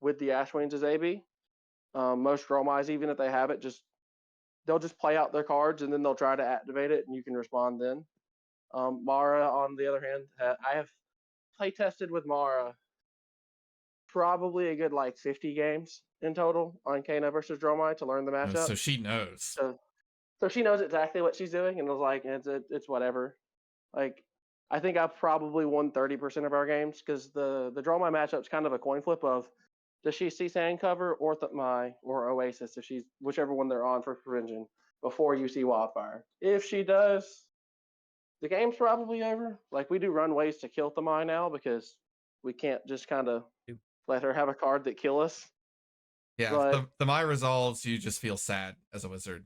with the Ashwings as AB. Most Dromais, even if they have it, they'll just play out their cards and then they'll try to activate it, and you can respond then. Mara, on the other hand, I have play tested with Mara probably a good 50 games in total on Kano versus Dromai to learn the matchup. So she knows. So she knows exactly what she's doing, and was like, it's whatever. Like, I think I've probably won 30% of our games because the Dromai matchup's kind of a coin flip of, does she see Sand Cover or Thutmai or Oasis, if she's whichever one they're on for Prevention, before you see Wildfire? If she does, the game's probably over. Like, we do run ways to kill Thutmai now because we can't just kind of let her have a card that kill us. Yeah, if But the my resolves, you just feel sad as a wizard.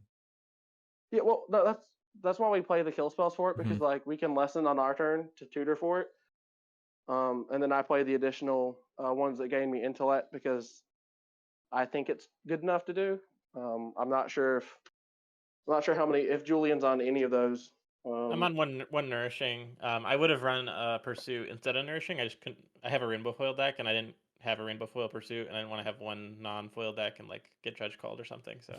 yeah, well, no, that's why we play the kill spells for it, because Mhm. like we can lessen on our turn to tutor for it. And then I play the additional ones that gain me intellect because I think it's good enough to do. I'm not sure how many if Julian's on any of those. I'm on one nourishing. I would have run pursuit instead of nourishing. I just couldn't. I have a rainbow foil deck, and I didn't have a rainbow foil pursuit, and I didn't want to have one non-foil deck and like get dredge called or something. So,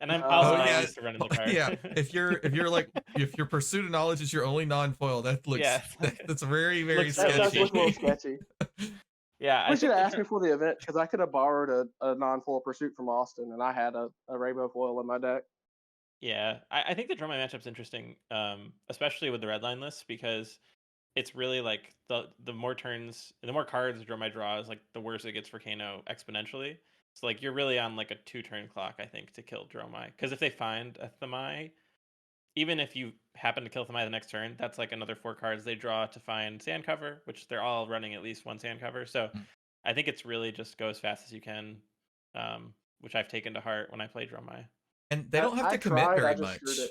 and I'm also Oh not yeah, used to running the card. yeah. If your pursuit of knowledge is your only non-foil, that looks Yeah. that's very very Looks That does sketchy. look a little sketchy. Yeah, I We should think have the asked dra- before the event because I could have borrowed a non-foil pursuit from Austin, and I had a rainbow foil in my deck. Yeah, I think the draw my matchup's interesting, especially with the red line list because it's really like the more turns, the more cards draw my draw is like the worse it gets for Kano exponentially. So like you're really on like a 2-turn clock, I think, to kill Dromai. Because if they find a Thamai, even if you happen to kill Thamai the next turn, that's like another 4 cards they draw to find sand cover, which they're all running at least one sand cover. So Mm. I think it's really just go as fast as you can, which I've taken to heart when I play Dromai. And they don't have I to commit tried. I very just screwed much. it.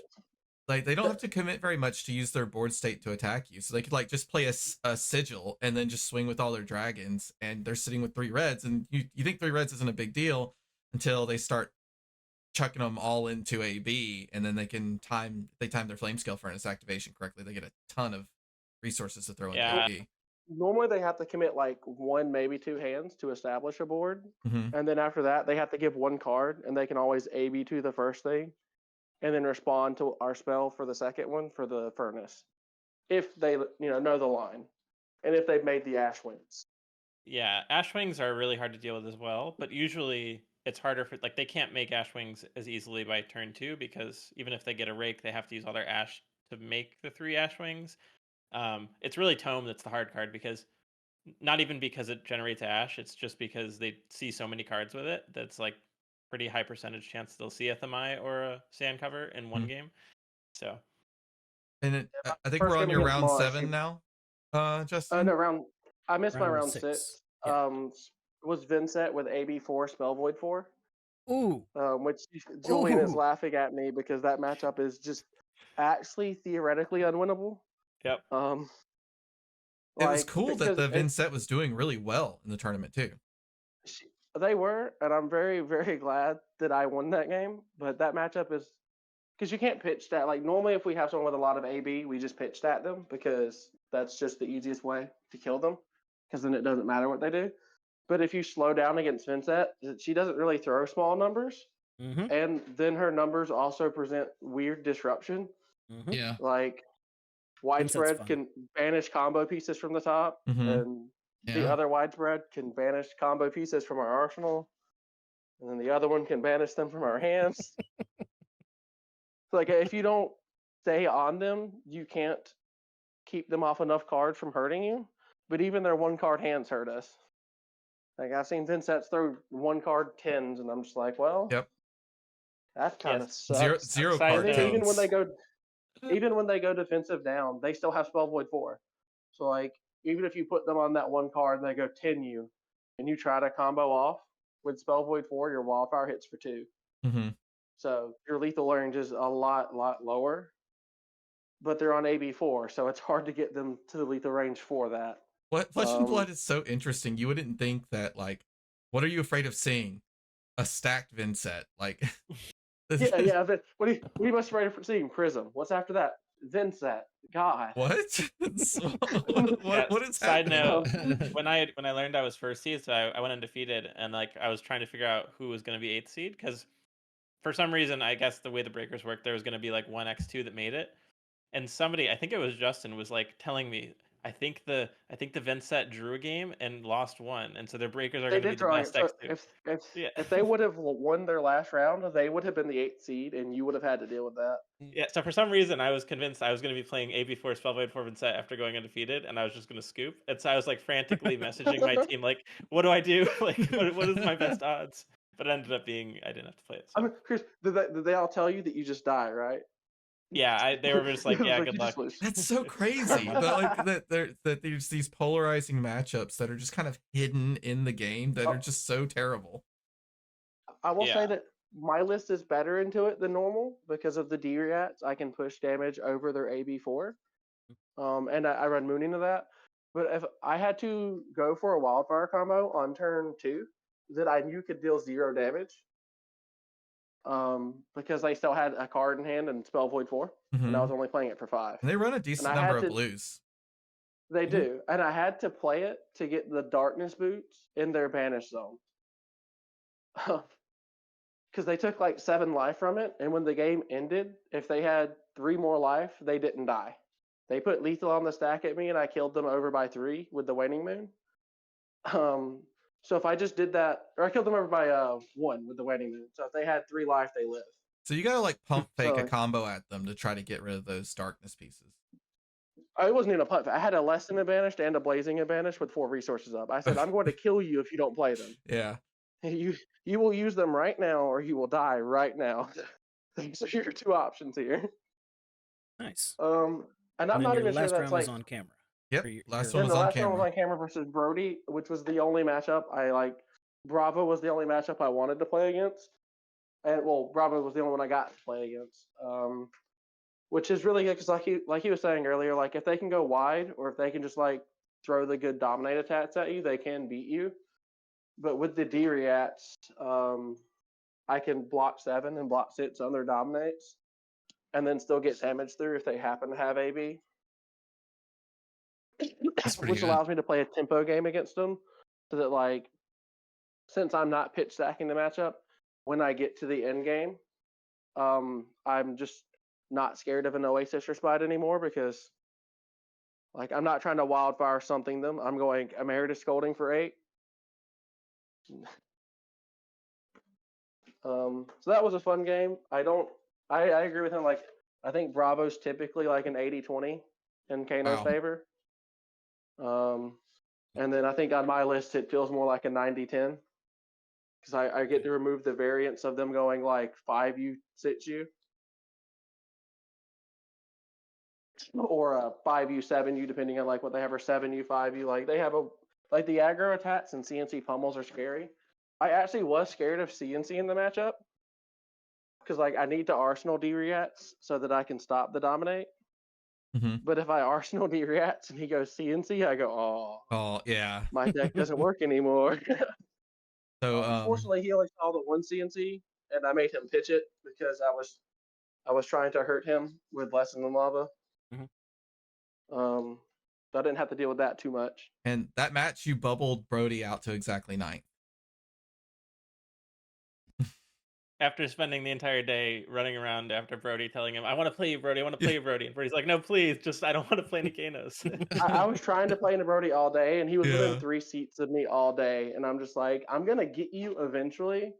Like they don't have to commit very much to use their board state to attack you. So they could like just play a sigil and then just swing with all their dragons, and they're sitting with 3 reds, and you think 3 reds isn't a big deal until they start chucking them all into AB, and then they can time their flame scale furnace activation correctly. They get a ton of resources to throw into Yeah. AB. Normally, they have to commit like 1, maybe 2 hands to establish a board, Mhm. and then after that, they have to give 1 card, and they can always AB to the first thing, and then respond to our spell for the second one for the furnace, if they know the line, and if they've made the ash wings. Yeah, Ashwings are really hard to deal with as well, but usually it's harder for like they can't make Ashwings as easily by turn 2 because even if they get a rake, they have to use all their ash to make the 3 Ashwings. It's really Tome that's the hard card because not even because it generates ash, it's just because they see so many cards with it that's like pretty high percentage chance they'll see a Thamai or a sand cover in one Mhm. game. So And I think First we're on game your against round Mars, 7 now, Justin. no, I missed my Round round 6. 6. Yeah. Was Vincent with AB4 Spell Void 4, Ooh. which Julian is Ooh. laughing at me because that matchup is just actually theoretically unwinnable. yep. It was Like cool that because the Vincent was doing really well in the tournament too. they were, and I'm very very glad that I won that game. But that matchup is because you can't pitch that. Like normally, if we have someone with a lot of AB, we just pitch at them because that's just the easiest way to kill them. Because then it doesn't matter what they do. But if you slow down against Vincent, she doesn't really throw small numbers, Mm-hmm. and then her numbers also present weird disruption. Mm-hmm. Yeah. Like Vincent's widespread fun. can banish combo pieces from the top, Mhm. and the Yeah. other widespread can banish combo pieces from our arsenal, and then the other one can banish them from our hands. So like if you don't stay on them, you can't keep them off enough cards from hurting you. But even their 1-card hands hurt us. Like I've seen Vincent's throw 1-card 10s, and I'm just like, well, Yep. that kind of Yes. sucks. Zero Side card And then even when they tens. go defensive down, they still have Spell Void 4. So like even if you put them on that 1 card and they go 10 you, and you try to combo off with Spell Void 4, your Wildfire hits for 2. Mm-hmm. So your lethal range is a lot lower. But they're on AB4, so it's hard to get them to the lethal range for that. What Flesh and Blood is so interesting. You wouldn't think that like, what are you afraid of seeing? A stacked Vincent, like. Yeah. But what are you most afraid of seeing? Prism. What's after that? Vincent. God. What? Yeah, what is side happening? note, when I learned I was first seed, so I went undefeated, and like I was trying to figure out who was going to be 8th seed because for some reason I guess the way the breakers work, there was going to be like one X2 that made it, and somebody, I think it was Justin, was like telling me I think the Vincent drew a game and lost one, and so their breakers are They going to be did the draw. best So X2. Yeah. if they would have won their last round, they would have been the 8th seed, and you would have had to deal with that. Yeah, so for some reason I was convinced I was going to be playing AB4 Spellvoid 4 Vincent after going undefeated, and I was just going to scoop. And so I was like frantically messaging my team, like, "What do I do? Like, what is my best odds?" But it ended up being I didn't have to play it. So. I mean, Chris, did they all tell you that you just die, right? Yeah, they were just like, "Yeah, Like, good you luck." just lose. That's so crazy. But like that there's these polarizing matchups that are just kind of hidden in the game that are just so terrible. I will say Yeah. that my list is better into it than normal because of the D-Reats. I can push damage over their AB4. And I run Moon into that. But if I had to go for a Wildfire combo on turn 2 that I knew could deal 0 damage, because I still had a card in hand and Spell Void 4, and I was only playing it for 5. And they run a And decent I number had of to, blues. they do. And I had to play it to get the Darkness Boots in their Banish Zone. Because they took like 7 life from it, and when the game ended, if they had 3 more life, they didn't die. They put lethal on the stack at me, and I killed them over by 3 with the Waning Moon. So if I just did that, or I killed them over by 1 with the Waning Moon. So if they had 3 life, they live. So you gotta like pump fake So, a combo at them to try to get rid of those darkness pieces. I wasn't even a punt. I had a Lesson Advantage and a Blazing Advantage with 4 resources up. I said, I'm going to kill you if you don't play them. Yeah. You will use them right now, or you will die right now. So here are 2 options here. Nice. And I'm And then not your even sure last that's round like. was on camera. Yep. Your- Last your- one Then was the on last one was camera. on camera versus Brody, which was the only matchup I like. Bravo was the only matchup I wanted to play against, and well, Bravo was the only one I got to play against. Which is really good because, like he was saying earlier, like if they can go wide or if they can just like throw the good dominate attacks at you, they can beat you. But with the D-Reats, I can block 7 and block 6 on their dominates, and then still get damage through if they happen to have AB. That's pretty Which good. allows me to play a tempo game against them, so that like, since I'm not pitch stacking the matchup, when I get to the end game, I'm just not scared of an Oasis or Spite anymore because, like, I'm not trying to wildfire something them. I'm going Emeritus Scolding for 8. So that was a fun game. I agree with him. Like, I think Bravo's typically like an 80-20 in Kano's Wow. favor. And then I think on my list it feels more like a 90-10 because I get to remove the variance of them going like 5U 6U or a 5U 7U depending on like what they have, or 7U 5U. Like they have like the aggro attacks and CNC pummels are scary. I actually was scared of CNC in the matchup because like I need to Arsenal D-Reats so that I can stop the dominate. But if I Arsenal D-Reats and he goes CNC, I go, oh yeah, my deck doesn't work anymore. So unfortunately, he only saw the 1 CNC, and I made him pitch it because I was trying to hurt him with Lesson in Lava. So I didn't have to deal with that too much. And that match, you bubbled Brody out to exactly 9th. After spending the entire day running around after Brody, telling him, I want to play you, Brody. I want to play you, Brody. And Brody's like, no, please. Just, I don't want to play any Kanos. I was trying to play into Brody all day, and he was within Yeah. 3 seats of me all day. And I'm just like, I'm going to get you eventually.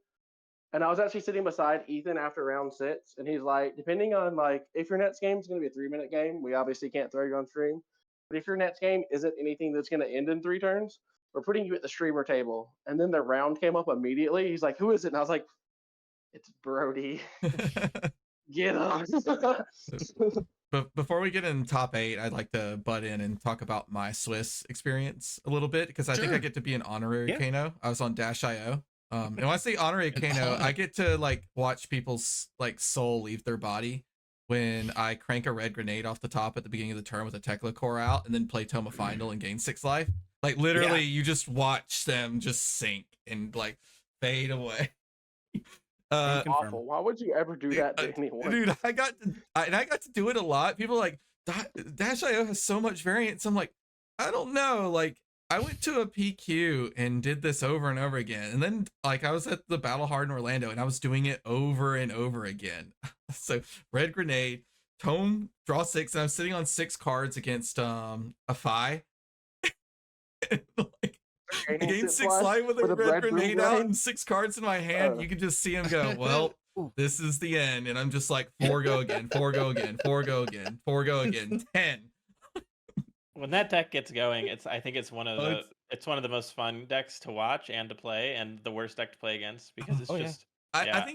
And I was actually sitting beside Ethan after round 6, and he's like, depending on like, if your next game is going to be a 3-minute game, we obviously can't throw you on stream. But if your next game isn't anything that's going to end in 3 turns, we're putting you at the streamer table. And then the round came up immediately. He's like, who is it? And I was like, it's Brody. Get him. But before we get in top 8, I'd like to butt in and talk about my Swiss experience a little bit because I think I get to be an honorary Kano. I was on Dash.io. And when I say honorary Kano, I get to like watch people's like soul leave their body when I crank a red grenade off the top at the beginning of the turn with a Tekla core out and then play Toma Final and gain 6 life. Like literally, you just watch them just sink and like fade away. Awful. Why would you ever do that to anyone? Dude, I got to do it a lot. People are like, Dash.io has so much variance. I'm like, I don't know. Like, I went to a PQ and did this over and over again. And then like I was at the Battle Hardened Orlando and I was doing it over and over again. So red grenade, tome, draw 6, and I'm sitting on 6 cards against a Phi. Like, I gained 6 life with a red grenade out and 6 cards in my hand. You can just see him go, well, this is the end. And I'm just like, 4 go again, 4 go again, 4 go again, 4 go again, 10. When that deck gets going, I think it's one of the most fun decks to watch and to play, and the worst deck to play against because it's just. I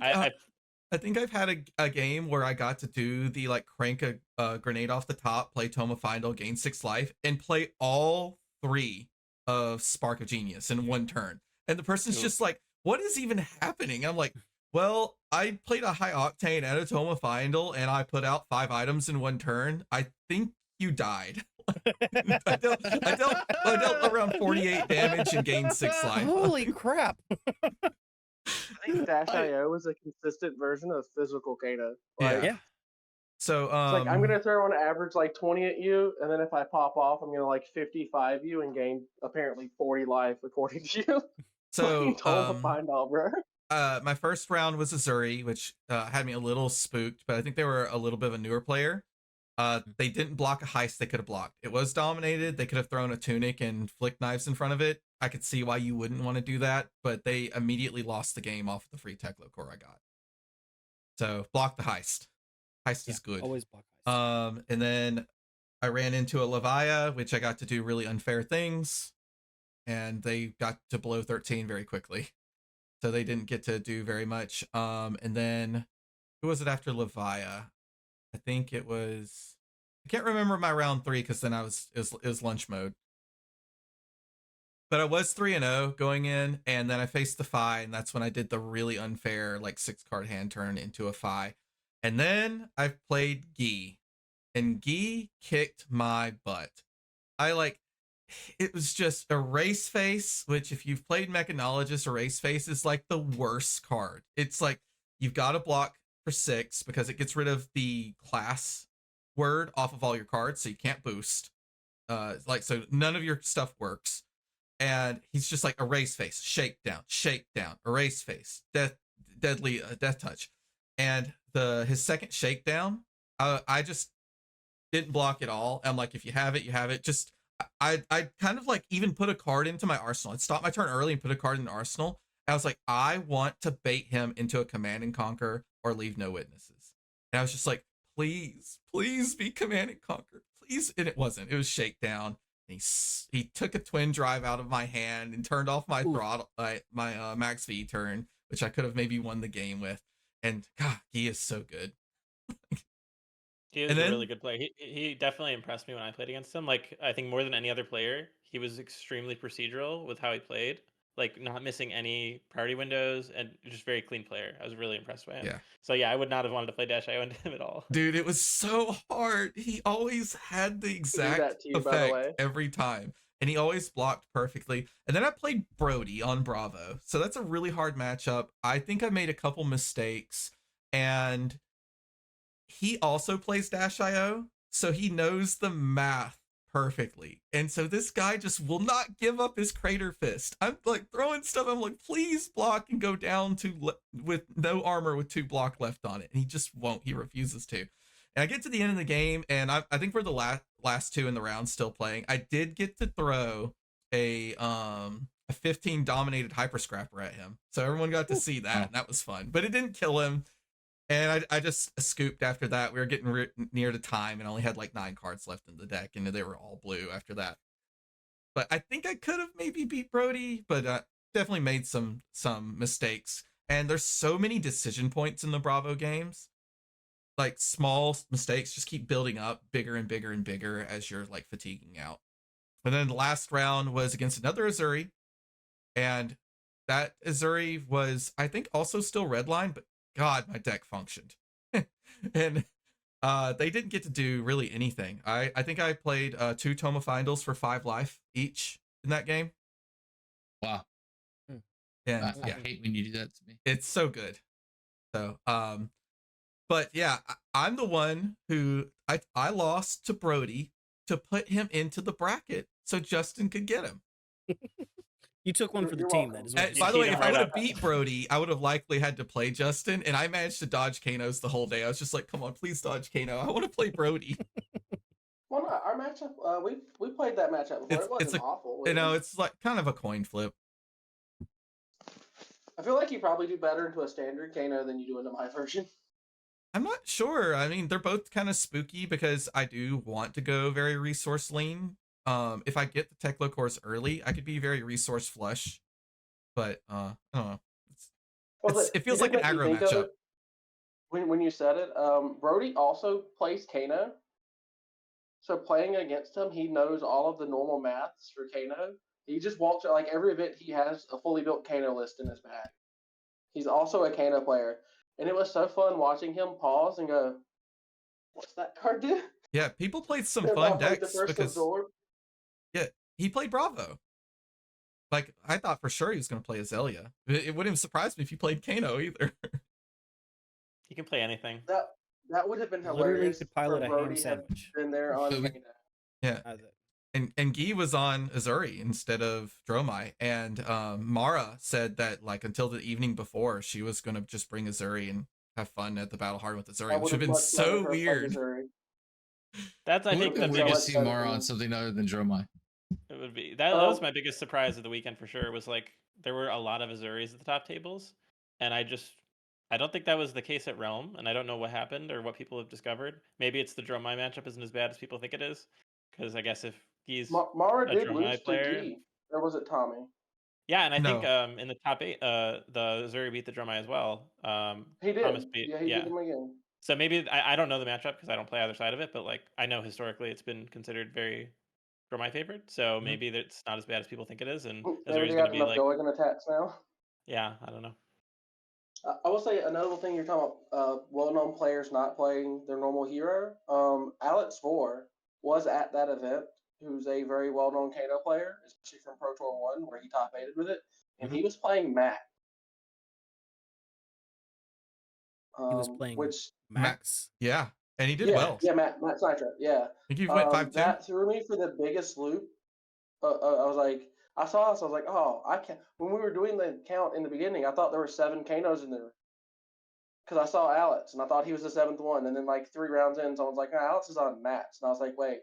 think I've had a game where I got to do the like crank a grenade off the top, play Toma Final, gain 6 life, and play all 3 of Spark of Genius in one turn. And the person's just like, what is even happening? I'm like, well, I played a high octane and a Toma Final, and I put out 5 items in 1 turn. I think you died. I dealt around 48 damage and gained 6 life. Holy crap! I think Dash IO is a consistent version of physical Kano. Like, Yeah. So it's like I'm gonna throw on average like 20 at you, and then if I pop off, I'm gonna like 55 you and gain apparently 40 life according to you. so Toma Final, bro. my first round was Azuri, which had me a little spooked, but I think they were a little bit of a newer player. They didn't block a heist they could have blocked. It was dominated. They could have thrown a tunic and flick knives in front of it. I could see why you wouldn't want to do that, but they immediately lost the game off the free Teklo core I got. So block the heist. Heist is good. Always block heist. And then I ran into a Leviah, which I got to do really unfair things, and they got to below 13 very quickly. So they didn't get to do very much. And then who was it after Leviah? I think it was, I can't remember my round 3 because then it was lunch mode. But I was 3-0 going in, and then I faced the Phi, and that's when I did the really unfair like 6-card hand turn into a Phi. And then I played Gi, and Gi kicked my butt. It was just Erase Face, which if you've played Mechanologist, Erase Face is like the worst card. It's like you've got to block for 6 because it gets rid of the class word off of all your cards, so you can't boost. So none of your stuff works. And he's just like Erase Face, shakedown, Erase Face, deadly death touch. And his second shakedown, I just didn't block at all. I'm like, if you have it, you have it. Just I kind of like even put a card into my arsenal. I'd stop my turn early and put a card in the arsenal. I was like, I want to bait him into a Command and Conquer or Leave No Witnesses. And I was just like, please be Command and Conquer, please. And it wasn't. It was Shakedown. And he took a Twin Drive out of my hand and turned off my throttle, my Max V turn, which I could have maybe won the game with. And God, he is so good. He is a really good player. He definitely impressed me when I played against him. Like, I think more than any other player, he was extremely procedural with how he played. Like, not missing any priority windows and just very clean player. I was really impressed by him. Yeah. So yeah, I would not have wanted to play Dash IO into him at all. Dude, it was so hard. He always had the exact effect every time. And he always blocked perfectly. And then I played Brody on Bravo. So that's a really hard matchup. I think I made a couple mistakes. And he also plays Dash IO. So he knows the math perfectly. And so this guy just will not give up his Crater Fist. I'm like throwing stuff. I'm like, please block and go down with no armor with 2 block left on it. And he just won't. He refuses to. And I get to the end of the game, and I think we're the last 2 in the round still playing. I did get to throw a 15 dominated Hyper Scrapper at him. So everyone got to see that, and that was fun. But it didn't kill him. And I just scooped after that. We were getting near to time and only had like 9 cards left in the deck, and they were all blue after that. But I think I could have maybe beat Brody, but definitely made some mistakes. And there's so many decision points in the Bravo games. Like small mistakes just keep building up bigger and bigger and bigger as you're like fatiguing out. And then the last round was against another Azuri. And that Azuri was, I think, also still redline, but God, my deck functioned. And they didn't get to do really anything. I think I played 2 Toma Finals for 5 life each in that game. Wow. And I hate when you do that to me. It's so good. So, but yeah, I'm the one who I lost to Brody to put him into the bracket so Justin could get him. You took one for the team, then. By the way, if I would have beat Brody, I would have likely had to play Justin, and I managed to dodge Kanos the whole day. I was just like, come on, please dodge Kano. I want to play Brody. Well, no, our matchup, we played that matchup before. It wasn't awful. It's like kind of a coin flip. I feel like you probably do better into a standard Kano than you do into my version. I'm not sure. I mean, they're both kind of spooky because I do want to go very resource lean. If I get the Teklo cores early, I could be very resource flush. But I don't know. It feels like an aggro matchup. When you said it, Brody also plays Kano. So playing against him, he knows all of the normal maths for Kano. He just walks like every event. He has a fully built Kano list in his bag. He's also a Kano player, and it was so fun watching him pause and go, "What's that card do?" Yeah, people played some And fun off, like, the decks first because absorb. yeah, he played Bravo. Like I thought for sure he was going to play Azalea. It wouldn't have surprised me if he played Kano either. You can play anything. That would have been Literally, you hilarious could for pilot a ham Brody have sandwich. been there on So we- Kano. Yeah. And Guy was on Azuri instead of Dromai, and Mara said that like until the evening before she was gonna just bring Azuri and have fun at the Battle Hardened with Azuri, which would have been so weird. That's I It would think have been the weird to biggest. see Mara on something other than Dromai. It would be that was my biggest surprise of the weekend for sure. Was like there were a lot of Azuris at the top tables, and I don't think that was the case at Realm, and I don't know what happened or what people have discovered. Maybe it's the Dromai matchup isn't as bad as people think it is, because I guess if he's Mara a did Dromai lose player, to Guy. Or was it Tommy? yeah, and I think No. in the top 8, the Azuri beat the Dromai as well. He did. Thomas beat, Yeah, he beat him again. So maybe I don't know the matchup because I don't play either side of it, but like I know historically it's been considered very Dromai favored. So maybe it's not as bad as people think it is, and Maybe Azuri's they going got to be enough like, going attacks now. yeah, I don't know. I will say another thing you're talking about, well-known players not playing their normal hero. Alex Vore was at that event, who's a very well-known Kano player, especially from Pro Tour 1, where he top-8'd with it, and he was playing Matt. He was playing which Max. Yeah, and he did well. Yeah, Matt Sinatra, yeah. I think he went 5-2. That threw me for the biggest loop. I was like, I saw this, I was like, oh, I can't. When we were doing the count in the beginning, I thought there were 7 Kanos in there. Because I saw Alex, and I thought he was the 7th one. And then, like, 3 rounds in, someone's like, oh, Alex is on Matt's. And I was like, wait,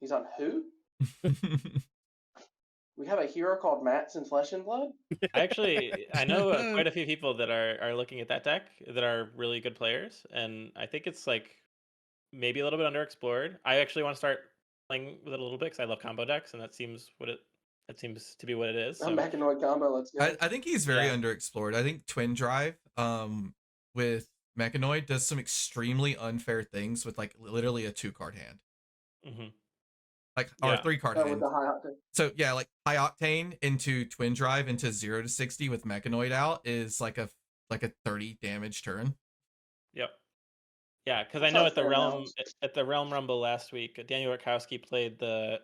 he's on who? We have a hero called Matt's in Flesh and Blood? I know quite a few people that are looking at that deck that are really good players. And I think it's, like, maybe a little bit underexplored. I actually want to start playing with it a little bit because I love combo decks, and that seems to be what it is. So. Mechanoid combo, let's go. I think he's very underexplored. I think Twin Drive with Mechanoid does some extremely unfair things with like literally a 2-card hand. Mm-hmm. Like or a 3-card hand. With the high octane. So yeah, like high octane into Twin Drive into 0 to 60 with Mechanoid out is like a 30 damage turn. Yep. Yeah, because I know at the Realm Rumble last week, Daniel Rutkowski played the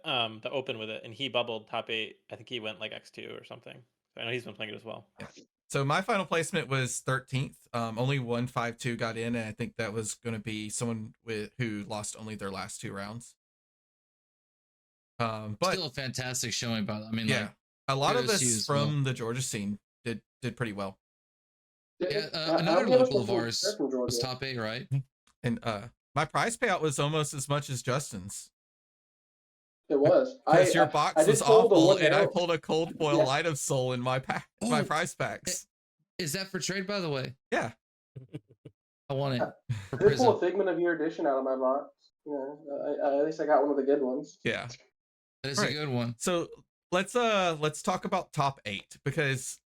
Open with it, and he bubbled top 8. I think he went like X2 or something. So I know he's been playing it as well. Yeah. So my final placement was 13th. Only 152 got in, and I think that was going to be someone who lost only their last 2 rounds. But still a fantastic showing. But I mean, yeah, like, a lot of us from the Georgia scene did pretty well. Yeah, another local of ours was top 8, right? And my prize payout was almost as much as Justin's. It was. Because your box was awful, and I pulled a cold foil Light of Soul in my my prize packs. Is that for trade, by the way? Yeah. I want it. I did pull a Figment of Your Edition out of my box. You know, at least I got one of the good ones. Yeah. That is a good one. So let's talk about top 8, because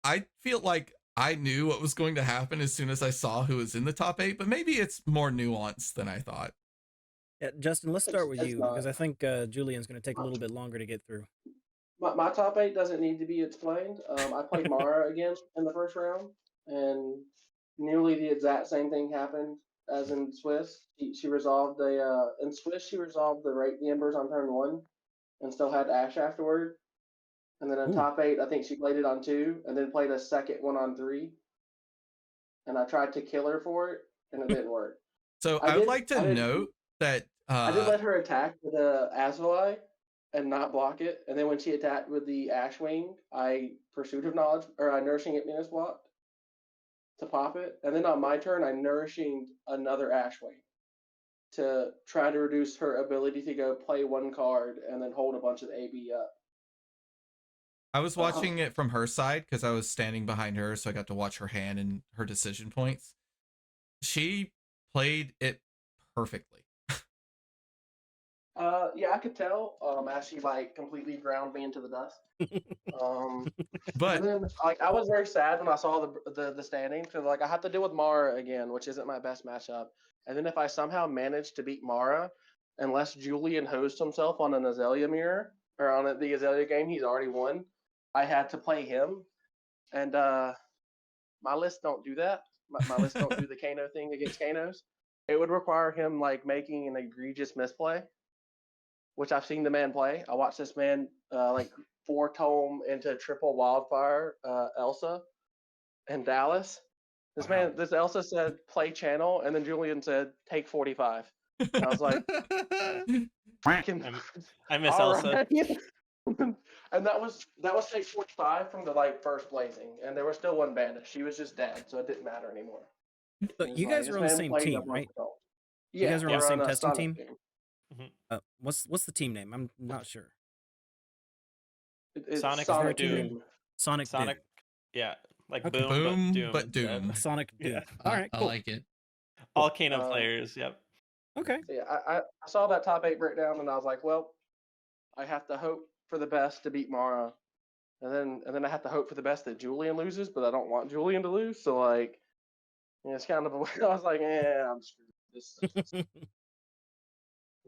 I feel like I knew what was going to happen as soon as I saw who was in the top 8, but maybe it's more nuanced than I thought. Yeah, Justin, let's start with you, because I think Julian's going to take a little bit longer to get through. My top 8 doesn't need to be explained. I played Mara again in the first round, and nearly the exact same thing happened as in Swiss. She resolved in Swiss she resolved the Rake the Embers on turn 1, and still had Ash afterward. And then in top 8, I think she played it on 2, and then played a second one on 3. And I tried to kill her for it, and it didn't work. So I would like to note that I did let her attack with the Azalai and not block it. And then when she attacked with the Ashwing, I Pursuit of Knowledge, or I Nourishing it Menace blocked to pop it. And then on my turn, I Nourishing another Ashwing to try to reduce her ability to go play 1 card and then hold a bunch of AB up. I was watching it from her side because I was standing behind her, so I got to watch her hand and her decision points. She played it perfectly. Yeah, I could tell. As she like completely ground me into the dust. But then, like, I was very sad when I saw the standings, because like I have to deal with Mara again, which isn't my best matchup. And then if I somehow manage to beat Mara, unless Julian hosed himself on an Azalea mirror, or on the Azalea game, he's already won. I had to play him, and my list don't do that. My list don't do the Kano thing against Kanos. It would require him like making an egregious misplay, which I've seen the man play. I watched this man like 4-tome into triple wildfire Elsa in Dallas. This Elsa said play channel, and then Julian said take 45. And I was like, I miss Elsa. Right. And that was take 45 from the like first blazing, and there was still one banished. She was just dead, so it didn't matter anymore. But you guys are on the same team, right? Yeah, you guys are on the same testing Sonic team. What's the team name? I'm not sure. It's Sonic Doom. Sonic Doom. Yeah, like Okay. boom, but Doom. Sonic Doom. Yeah. All right, cool. I like it. All Kano players. Yep. Okay. So yeah, I saw that top 8 breakdown, and I was like, well, I have to hope for the best to beat Mara, and then I have to hope for the best that Julian loses, but I don't want Julian to lose. So like, it's kind of a, I was like, I'm screwed. This.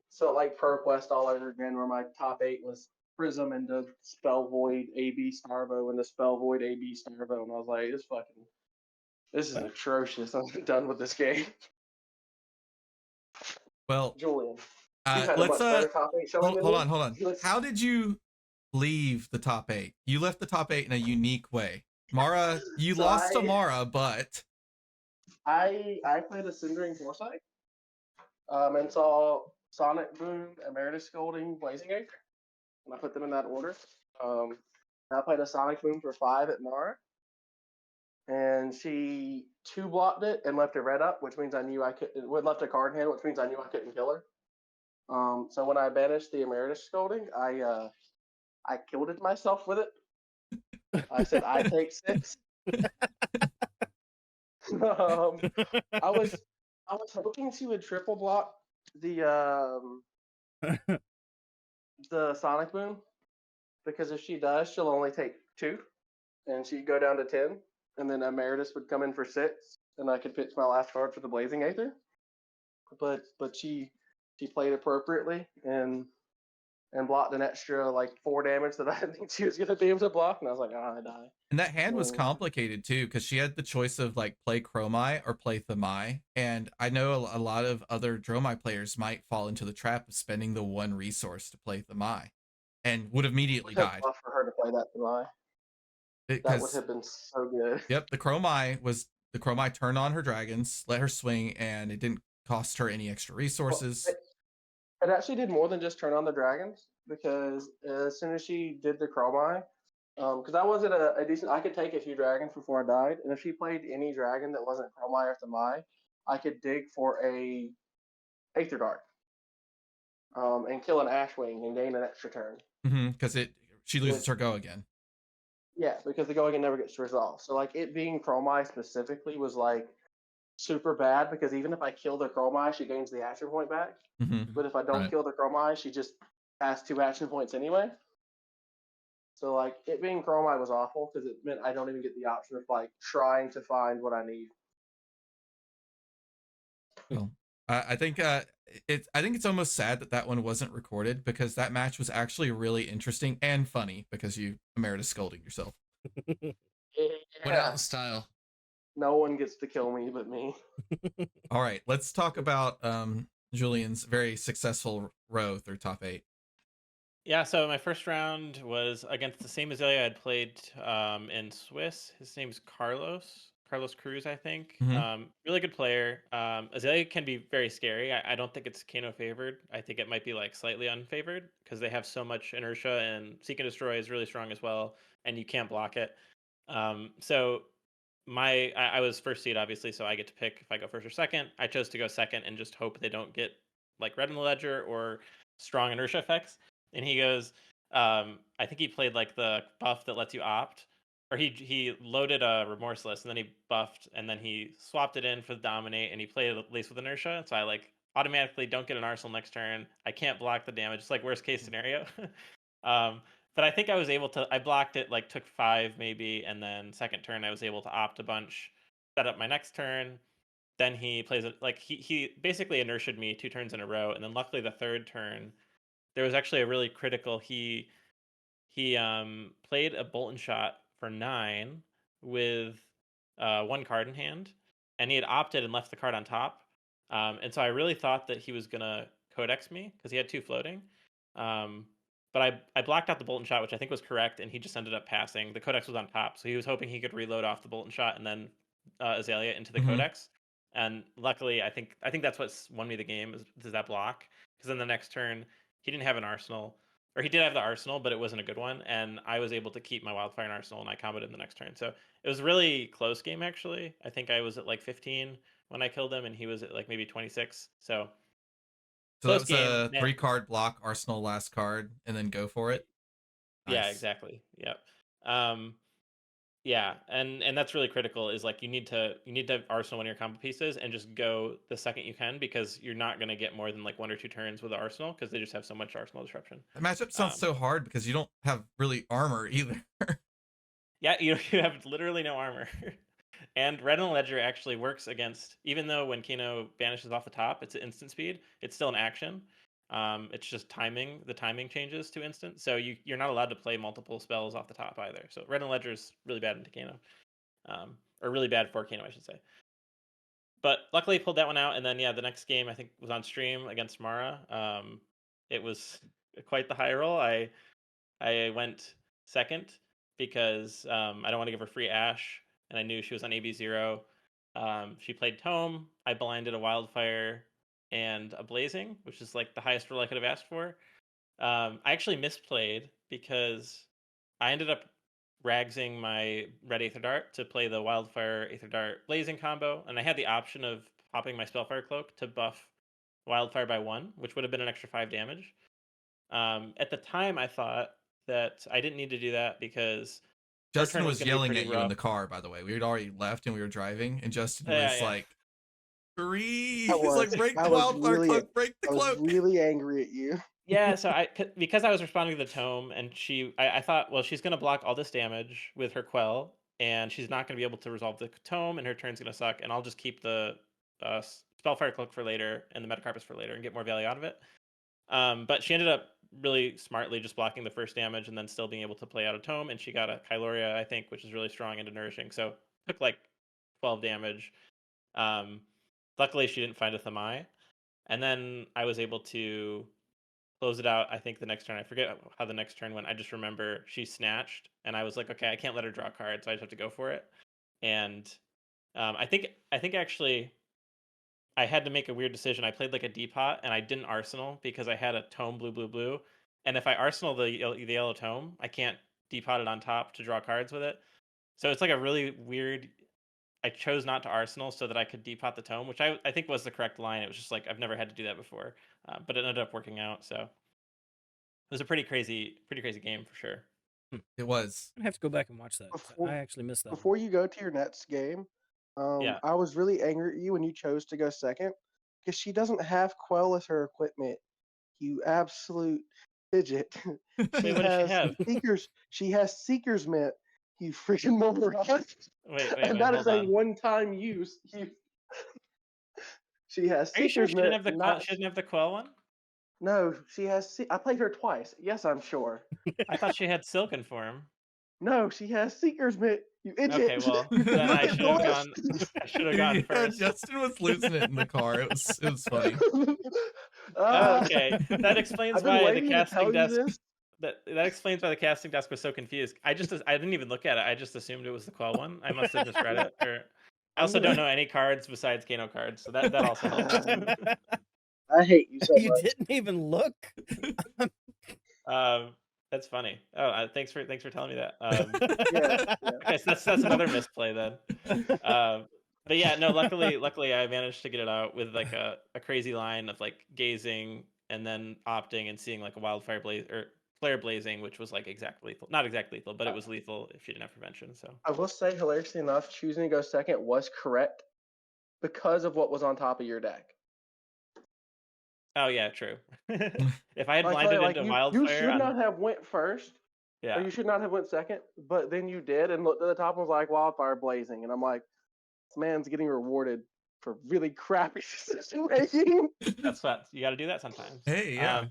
So like ProQuest all over again, where my top 8 was Prism and the Spell Void AB Starvo and the Spell Void AB Starvo, and I was like, this is atrocious. I'm done with this game. Well, Julian, let's hold on. Let's... How did you leave the top 8? You left the top 8 in a unique way. Mara, you lost to Mara, but I played a Cindering Foresight, and saw Sonic Boom, Emeritus Scolding, Blazing Acre, and I put them in that order. I played a Sonic Boom for 5 at Mara, and she 2-blocked it and left a red up, which means I knew I could. Left a card in hand, which means I knew I couldn't kill her. So when I banished the Emeritus Scolding, I killed it myself with it. I said I take 6. I was hoping she would triple block the Sonic Boom, because if she does, she'll only take 2, and she'd go down to 10, and then Emeritus would come in for 6, and I could pitch my last card for the Blazing Aether. But she played appropriately and blocked an extra like 4 damage that I didn't think she was gonna be able to block, and I was like, I die. And that hand was complicated too, because she had the choice of like play Chromai or play Thamai. And I know a lot of other Dromai players might fall into the trap of spending the 1 resource to play Thamai and would have immediately died. For her to play that Thamai. That would have been so good. Yep, the Chromai turned on her dragons, let her swing, and it didn't cost her any extra resources. It actually did more than just turn on the dragons, because as soon as she did the Chromai, because I wasn't a decent, I could take a few dragons before I died, and if she played any dragon that wasn't Chromai or Thamai, I could dig for a Aether Dart, and kill an Ashwing and gain an extra turn. Because she loses her go again. Yeah, because the go again never gets resolved. So like it being Chromai specifically was like super bad, because even if I kill the Chromai, she gains the action point back. But if I don't kill the Chromai, she just has 2 action points anyway. So like it being Chromai was awful, because it meant I don't even get the option of like trying to find what I need. Well, I think it's almost sad that one wasn't recorded, because that match was actually really interesting and funny, because you Emeritus scolding yourself. Yeah. Went out in style. No one gets to kill me but me. All right, let's talk about Julian's very successful row through top 8. Yeah, so my first round was against the same Azalea I'd played in Swiss. His name's Carlos Cruz, I think. Really good player. Azalea can be very scary. I don't think it's Kano favored. I think it might be like slightly unfavored, because they have so much inertia, and Seek and Destroy is really strong as well, and you can't block it. So I was first seed, obviously, so I get to pick if I go first or second. I chose to go second and just hope they don't get like red in the ledger or strong inertia effects. And he goes, I think he played like the buff that lets you opt, or he loaded a Remorseless, and then he buffed, and then he swapped it in for the Dominate, and he played it at least with inertia. So I like automatically don't get an Arsenal next turn. I can't block the damage. It's like worst case scenario. But I think I was able to, I blocked it, like took 5 maybe, and then second turn I was able to opt a bunch, set up my next turn. Then he plays it, like he basically inertiaed me 2 turns in a row, and then luckily the third turn there was actually a really critical. He played a bolt and shot for 9 with 1 card in hand, and he had opted and left the card on top. And so I really thought that he was gonna codex me because he had 2 floating. But I blocked out the bolt and shot, which I think was correct, and he just ended up passing. The codex was on top, so he was hoping he could reload off the bolt and shot and then Azalea into the codex. And luckily, I think that's what's won me the game is that block. Because then the next turn he didn't have an arsenal, or he did have the arsenal, but it wasn't a good one, and I was able to keep my wildfire and arsenal, and I comboed in the next turn. So it was a really close game actually. I think I was at like 15 when I killed him, and he was at like maybe 26. So So that close was game. a Man. 3-card block, arsenal last card, and then go for it. Yeah, Nice. exactly. Yep. Yeah, and that's really critical. Is like you need to arsenal one of your combo pieces and just go the second you can, because you're not going to get more than like 1 or 2 turns with the arsenal because they just have so much arsenal disruption. The matchup sounds so hard because you don't have really armor either. Yeah, you have literally no armor. And Red and Ledger actually works against, even though when Kano vanishes off the top, it's an instant speed, it's still an action. It's just timing. The timing changes to instant, so you're not allowed to play multiple spells off the top either. So Red and Ledger is really bad into Kano, or really bad for Kano, I should say. But luckily, pulled that one out, and then the next game I think was on stream against Mara. It was quite the high roll. I went second because I don't want to give her free Ash, and I knew she was on AB0. She played Tome. I blinded a Wildfire and a Blazing, which is like the highest roll I could have asked for. I actually misplayed because I ended up ragsing my Red Aether Dart to play the Wildfire Aether Dart Blazing combo, and I had the option of popping my Spellfire Cloak to buff Wildfire by 1, which would have been an extra 5 damage. At the time, I thought that I didn't need to do that because Justin was gonna be yelling pretty at you in the car, by the way. We had already left and we were driving, and Justin was like, "Freeze!" He's like, "Break the Wildfire Cloak, break the cloak." I was really angry at you. Yeah, so because I was responding to the Tome, and I thought, well, she's gonna block all this damage with her Quell, and she's not gonna be able to resolve the Tome, and her turn's gonna suck, and I'll just keep the Spellfire Cloak for later and the Metacarpus for later and get more value out of it. But she ended up really smartly just blocking the first damage and then still being able to play out a Tome, and she got a Kyloria, I think, which is really strong and nourishing. So took like 12 damage. Luckily, she didn't find a Thamai, and then I was able to close it out. I think the next turn, I forget how the next turn went. I just remember she snatched, and I was like, okay, I can't let her draw a card, so I just have to go for it. And I think actually I had to make a weird decision. I played like a D-pot, and I didn't arsenal because I had a Tome blue. And if I arsenal the yellow Tome, I can't D-pot it on top to draw cards with it. So it's like a really weird. I chose not to arsenal so that I could D-pot the Tome, which I think was the correct line. It was just like I've never had to do that before, but it ended up working out. So it was a pretty crazy game for sure. It was. I have to go back and watch that. I actually missed that. Before you go to your next game, I was really angry at you when you chose to go second because she doesn't have Quell as her equipment. You absolute fidget. Wait, what does she have? Seekers. She has Seeker's Mint. You freaking moron. Wait, and that is a one-time use. She has Are you sure Seeker's she Mint. she didn't have the Quell one? No, she has. I played her twice. Yes, I'm sure. I thought she had Silken Form. No, she has Seeker's Mint. You idiot. Okay, well, then I should have gone. I should have gone first. Justin was losing it in the car. It was funny. Okay, that explains why the casting desk. That explains why the casting desk was so confused. I didn't even look at it. I just assumed it was the Quell one. I must have misread it. Or I also don't know any cards besides Kano cards, so that also helps. I hate you so much. You didn't even look. That's funny. Oh, thanks for telling me that. Yeah. Okay, so that's another misplay then. But yeah, no. Luckily, I managed to get it out with like a crazy line of like gazing and then opting and seeing like a Wildfire Blaze or Flare Blazing, which was like exactly lethal. Not exactly lethal, but it was lethal if you didn't have prevention. So I will say, hilariously enough, choosing to go second was correct because of what was on top of your deck. Oh yeah, true. If I had blinded into Wildfire, you should not have went first. Yeah, or you should not have went second. But then you did, and looked at the top and was like Wildfire Blazing, and I'm like, this man's getting rewarded for really crappy decision making. That's what you got to do that sometimes. Hey, yeah.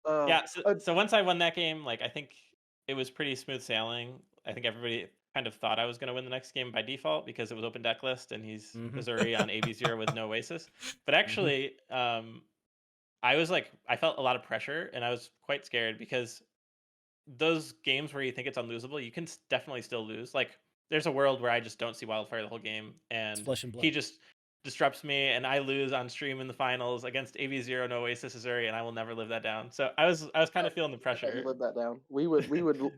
Yeah, so once I won that game, like I think it was pretty smooth sailing. I think everybody kind of thought I was going to win the next game by default because it was open deck list and he's Mhm. Missouri on AB0 with no Oasis. But Mhm. actually, I was like, I felt a lot of pressure and I was quite scared because those games where you think it's unlosable, you can definitely still lose. Like, there's a world where I just don't see Wildfire the whole game, It's and flesh and he blood. just disrupts me, and I lose on stream in the finals against AV0 no Oasis Missouri, and I will never live that down. So I was kind of feeling the I bet you pressure, lived that down. We would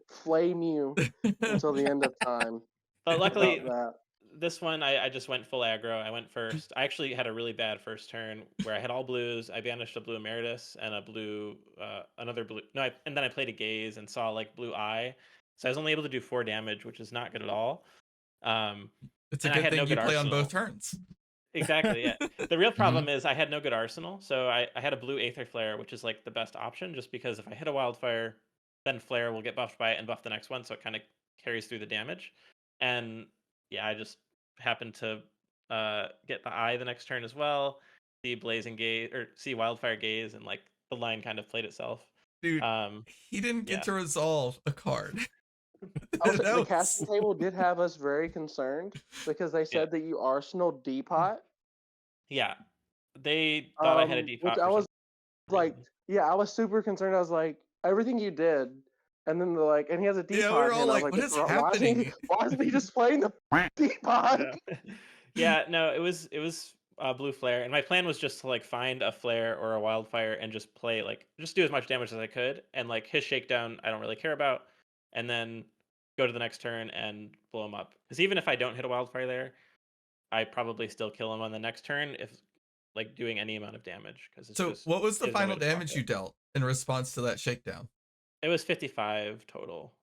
flame you until the end of time but about luckily that. this one I just went full aggro. I went first. I actually had a really bad first turn where I had all blues. I banished a blue Emeritus and a blue, another blue. No, and then I played a gaze and saw like blue eye. So I was only able to do 4 damage, which is not good at all. It's a And I good had no thing you good play on both arsenal. turns. Exactly, yeah. The real Mhm. problem is I had no good arsenal. So I had a blue Aether Flare, which is like the best option just because if I hit a wildfire, then Flare will get buffed by it and buff the next one. So it kind of carries through the damage. And yeah, I just happened to get the eye the next turn as well. See Blazing Gaze or see Wildfire Gaze, and like the line kind of played itself. Dude, Um, he didn't get yeah. to resolve a card. I was, the That casting was- table did have us very concerned because they Yeah. said that you arsenal depot. Yeah. They thought I had a Which depot I for some was like, reason. yeah, I was super concerned. I was like, everything you did, and then they're like, and he has a Yeah, we depot were all hand. I was like, like, what is why is he? happening? Why isn't he just playing the depot? Yeah. Yeah, no, it was blue flare, and my plan was just to like find a flare or a wildfire and just play like just do as much damage as I could, and like his shakedown I don't really care about, and then go to the next turn and blow him up. Because even if I don't hit a wildfire there, I probably still kill him on the next turn if like doing any amount of damage because it's So, just what was the there's no way final to block damage it. you dealt in response to that shakedown? It was 55 total.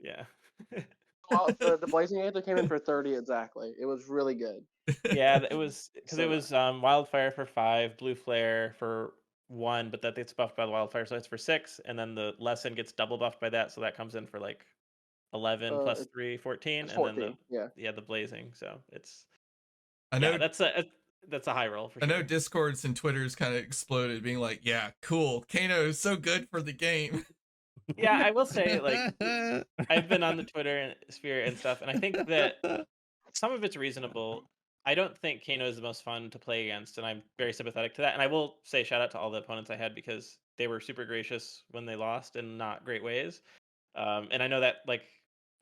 Yeah. Well, the Blazing Aether came in for 30 exactly. It was really good. Yeah, it was because it So was wildfire for 5, blue flare for 1, but that gets buffed by the wildfire, so it's for 6, and then the lesson gets double buffed by that, so that comes in for like 11 plus it's 3, 14, and then 14. Yeah. the blazing. So it's I yeah, know that's a high roll for I know sure. Discords and Twitters kind of exploded, being like, "Yeah, cool, Kano is so good for the game." Yeah, I will say like I've been on the Twitter sphere and stuff, and I think that some of it's reasonable. I don't think Kano is the most fun to play against, and I'm very sympathetic to that. And I will say shout out to all the opponents I had because they were super gracious when they lost in not great ways. And I know that like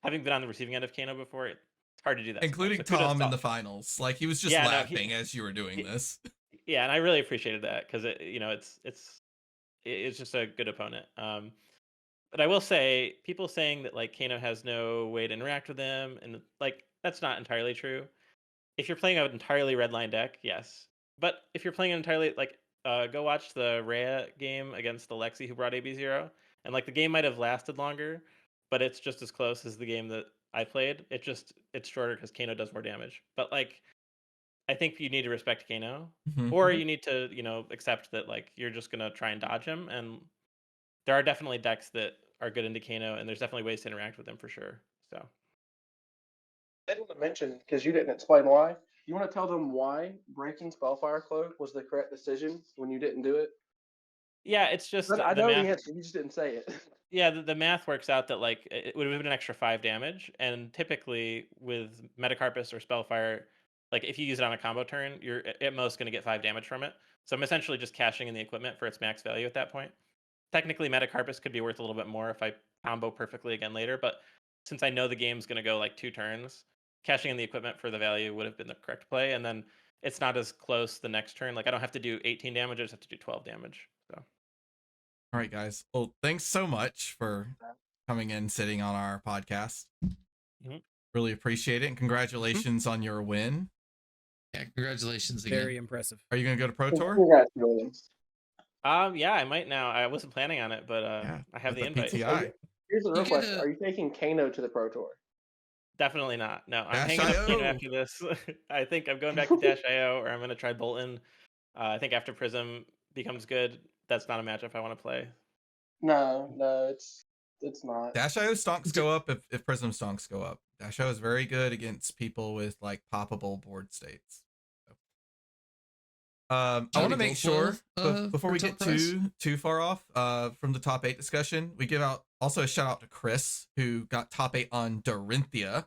having been on the receiving end of Kano before, it's hard to do that sometimes. Including So kudos Tom to in the finals. Like, he was just yeah, no, laughing as you were doing he this. yeah, and I really appreciated that because it's just a good opponent. But I will say, people saying that like Kano has no way to interact with him, and like that's not entirely true. If you're playing an entirely red line deck, yes. But if you're playing an entirely like, go watch the Rhea game against the Lexi who brought AB0, and like the game might have lasted longer, but it's just as close as the game that I played. It's shorter because Kano does more damage. But like, I think you need to respect Kano, Mhm. or you need to accept that like you're just gonna try and dodge him, and there are definitely decks that are good into Kano, and there's definitely ways to interact with him for sure. So I didn't want to mention because you didn't explain why. You want to tell them why breaking Spellfire Cloak was the correct decision when you didn't do it? yeah, it's just But I the know the math. answer. You just didn't say it. Yeah, the math works out that like it would have been an extra 5 damage, and typically with Metacarpus or Spellfire, like if you use it on a combo turn, you're at most going to get 5 damage from it. So I'm essentially just cashing in the equipment for its max value at that point. Technically, Metacarpus could be worth a little bit more if I combo perfectly again later, but since I know the game's going to go like 2 turns, cashing in the equipment for the value would have been the correct play, and then it's not as close the next turn. Like I don't have to do 18 damage; I just have to do 12 damage. So. All right, guys. Well, thanks so much for coming in, sitting on our podcast. Mhm. Really appreciate it, and congratulations on your win. Yeah, congratulations again. Very impressive. Are you gonna go to Pro Tour? Congrats, Williams. Yeah, I might now. I wasn't planning on it, but Yeah, I have with the the invite. PTI. Here's the You real get question: a- are you taking Kano to the Pro Tour? Definitely not. No, I'm Dash hanging up Kano IO. after this. I think I'm going back to Dash IO, or I'm going to try Bolton. I think after Prism becomes good, that's not a matchup I want to play. No, it's not. Dash IO stonks go up if Prism stonks go up. Dash IO is very good against people with like poppable board states. I want to make sure before for we top get price? too far off from the top 8 discussion, we give out also a shout out to Chris who got top 8 on Dorinthia.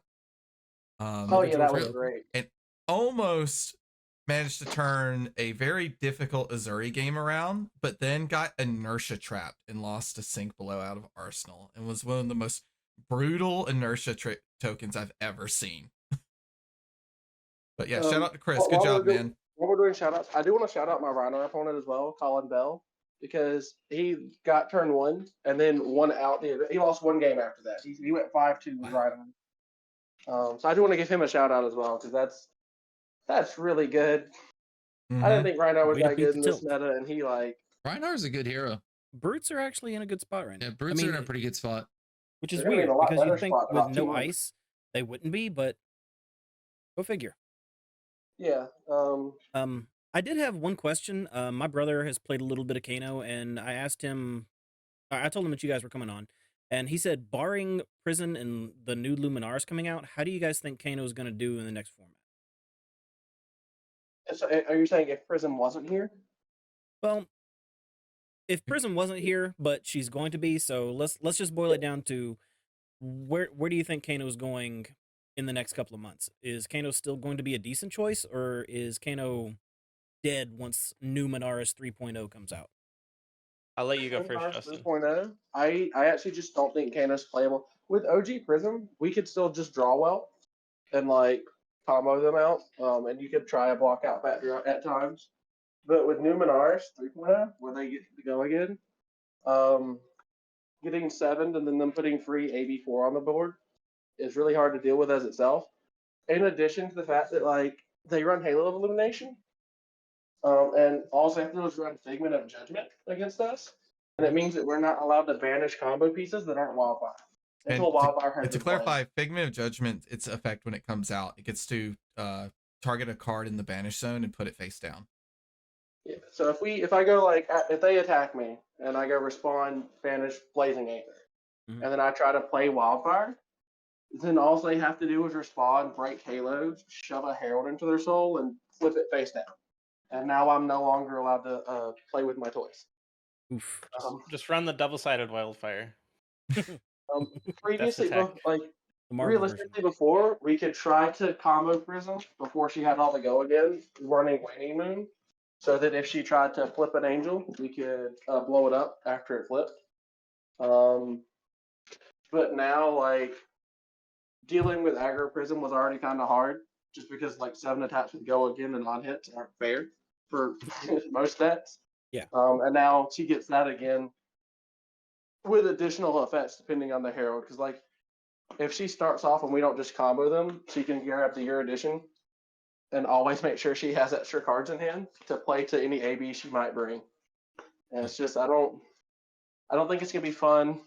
Oh yeah, that was great. And almost managed to turn a very difficult Azuri game around, but then got inertia trapped and lost to Sink Below out of Arsenal, and was one of the most brutal inertia tokens I've ever seen. But yeah, shout out to Chris. Good job, man. While we're doing shout outs, I do want to shout out my Rhino opponent as well, Colin Bell, because he got turn 1 and then won out. He lost 1 game after that. He went 5-2 with Rhino. So I do want to give him a shout out as well, because that's really good. I didn't think Rhino was that good in this meta, and he Rhinor's a good hero. Brutes are actually in a good spot right now. Yeah, Brutes are in a pretty good spot. Which is weird, because you'd think with no ice, they wouldn't be, but go figure. Yeah. I did have one question. My brother has played a little bit of Kano, and I asked him, I told him that you guys were coming on, and he said, barring Prism and the new Luminars coming out, how do you guys think Kano is going to do in the next format? So are you saying if Prism wasn't here? Well, if Prism wasn't here, but she's going to be, so let's just boil it down to where do you think Kano is going in the next couple of months? Is Kano still going to be a decent choice, or is Kano dead once new Minaris 3.0 comes out? I'll let you go first, Justin. 3.0, I actually just don't think Kano's playable. With OG Prism, we could still just draw well and combo them out, and you could try a block out backdraw at times. But with new Minaris 3.0, where they get to go again, getting 7'd and then them putting free AB4 on the board is really hard to deal with as itself. In addition to the fact that they run Halo of Illumination, and all they have to do is run Figment of Judgment against us, and it means that we're not allowed to banish combo pieces that aren't Wildfire. Until Wildfire has to clarify, Figment of Judgment, its effect when it comes out, it gets to target a card in the banish zone and put it face down. Yeah. So if I go if they attack me and I go respond banish Blazing Aether, and then I try to play Wildfire, then all they have to do is respond, break Halos, shove a Herald into their soul, and flip it face down. And now I'm no longer allowed to play with my toys. Oof. Just run the double-sided Wildfire. Previously, realistically, before we could try to combo Prism before she had all the go again, running Waning Moon, so that if she tried to flip an Angel, we could blow it up after it flipped. But now, dealing with aggro Prism was already kind of hard, just because 7 attacks with go again and on hits aren't fair for most decks. Yeah. And now she gets that again with additional effects depending on the Herald, because if she starts off and we don't just combo them, she can grab the Year Edition and always make sure she has extra cards in hand to play to any AB she might bring. And it's just I don't think it's gonna be fun.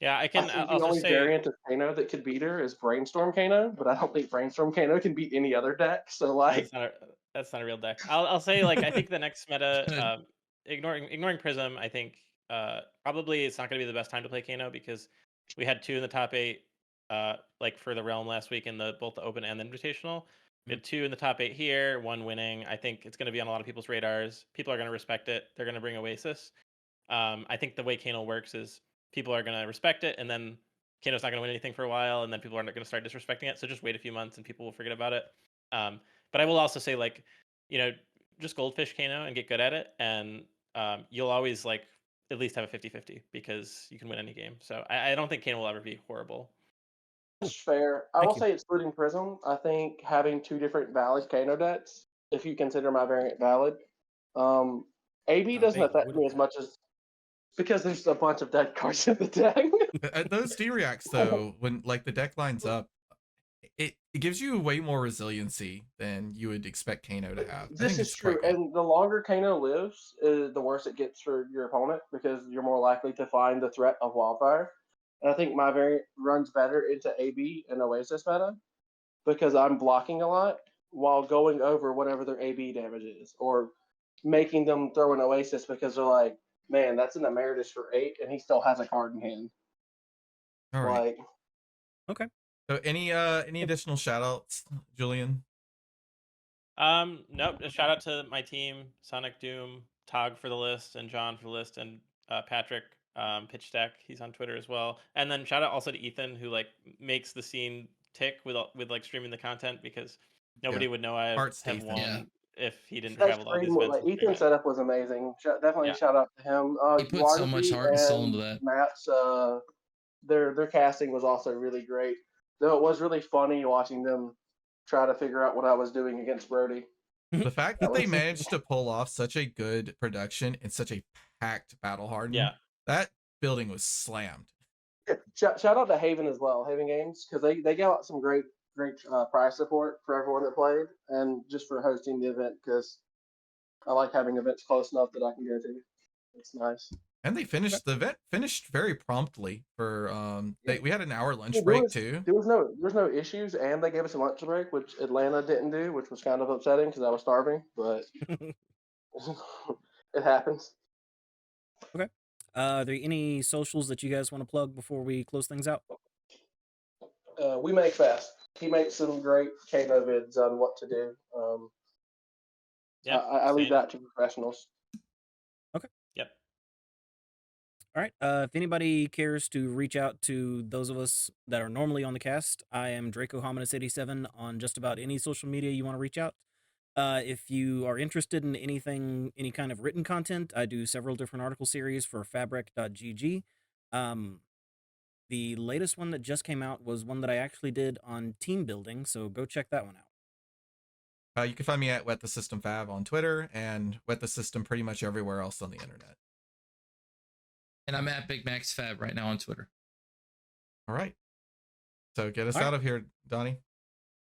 Yeah, the only variant of Kano that could beat her is Brainstorm Kano, but I don't think Brainstorm Kano can beat any other deck. So that's not a real deck. I'll say I think the next meta, ignoring Prism, I think probably it's not going to be the best time to play Kano, because we had 2 in the top 8 for the Realm last week in both the Open and the Invitational. We had 2 in the top 8 here, 1 winning. I think it's going to be on a lot of people's radars. People are going to respect it. They're going to bring Oasis. I think the way Kano works is people are going to respect it, and then Kano's not going to win anything for a while, and then people are going to start disrespecting it. So just wait a few months and people will forget about it. But I will also say, just goldfish Kano and get good at it, and you'll always at least have a 50-50 because you can win any game. So I don't think Kano will ever be horrible. That's fair. I will say, excluding Prism, I think having 2 different valid Kano decks, if you consider my variant valid, AB doesn't affect me as much as, because there's a bunch of dead cards in the deck. Those D-reacts, though, when the deck lines up, it gives you way more resiliency than you would expect Kano to have. This is true, and the longer Kano lives, the worse it gets for your opponent, because you're more likely to find the threat of Wildfire. And I think my variant runs better into AB and Oasis meta, because I'm blocking a lot while going over whatever their AB damage is, or making them throw an Oasis because they're man, that's an Emeritus for 8, and he still has a card in hand. All right. Okay. So any additional shout outs, Julian? Nope. A shout out to my team, Sonic Doom, Tog for the list, and John for the list, and Patrick, Pitch Deck. He's on Twitter as well. And then shout out also to Ethan, who like makes the scene tick with like streaming the content, because nobody would know I Hearts to have Ethan. won Yeah. if he didn't That travel to all these stream, events like and stream Ethan's it. setup was amazing. Definitely Yeah. shout out to him. He put so much Warnke heart and soul and into that. Matt's their casting was also really great. Though it was really funny watching them try to figure out what I was doing against Brody. The fact That that they was- managed to pull off such a good production in such a packed Battle Hardened, Yeah. that building was slammed. Shout out to Haven as well, Haven Games, because they gave out some great prize support for everyone that played, and just for hosting the event, because I like having events close enough that I can go to. It's nice. And they finished the event finished very promptly for we had an hour lunch Yeah, break too. There was no issues, and they gave us a lunch break, which Atlanta didn't do, which was kind of upsetting because I was starving. But it happens. Okay. Are there any socials that you guys want to plug before we close things out? We make fast. He makes some great Kano vids on what to do. Yeah. I leave that to professionals. Yep. All right. If anybody cares to reach out to those of us that are normally on the cast, I am Draco Hominus 87 on just about any social media you want to reach out. If you are interested in anything, any kind of written content, I do several different article series for fabric.gg. The latest one that just came out was one that I actually did on team building, so go check that one out. You can find me at Wet the System Fab on Twitter and Wet the System pretty much everywhere else on the internet. And I'm at Big Max Fab right now on Twitter. All right. So get us All right. out of here, Donnie.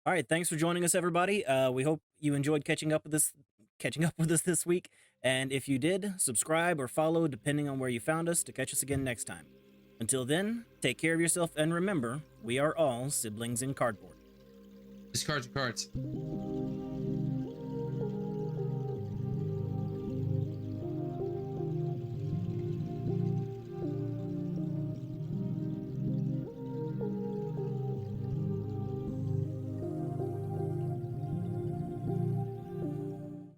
All right, thanks for joining us, everybody. We hope you enjoyed catching up with us this week. And if you did, subscribe or follow, depending on where you found us, to catch us again next time. Until then, take care of yourself, and remember, we are all siblings in cardboard. Discards your cards.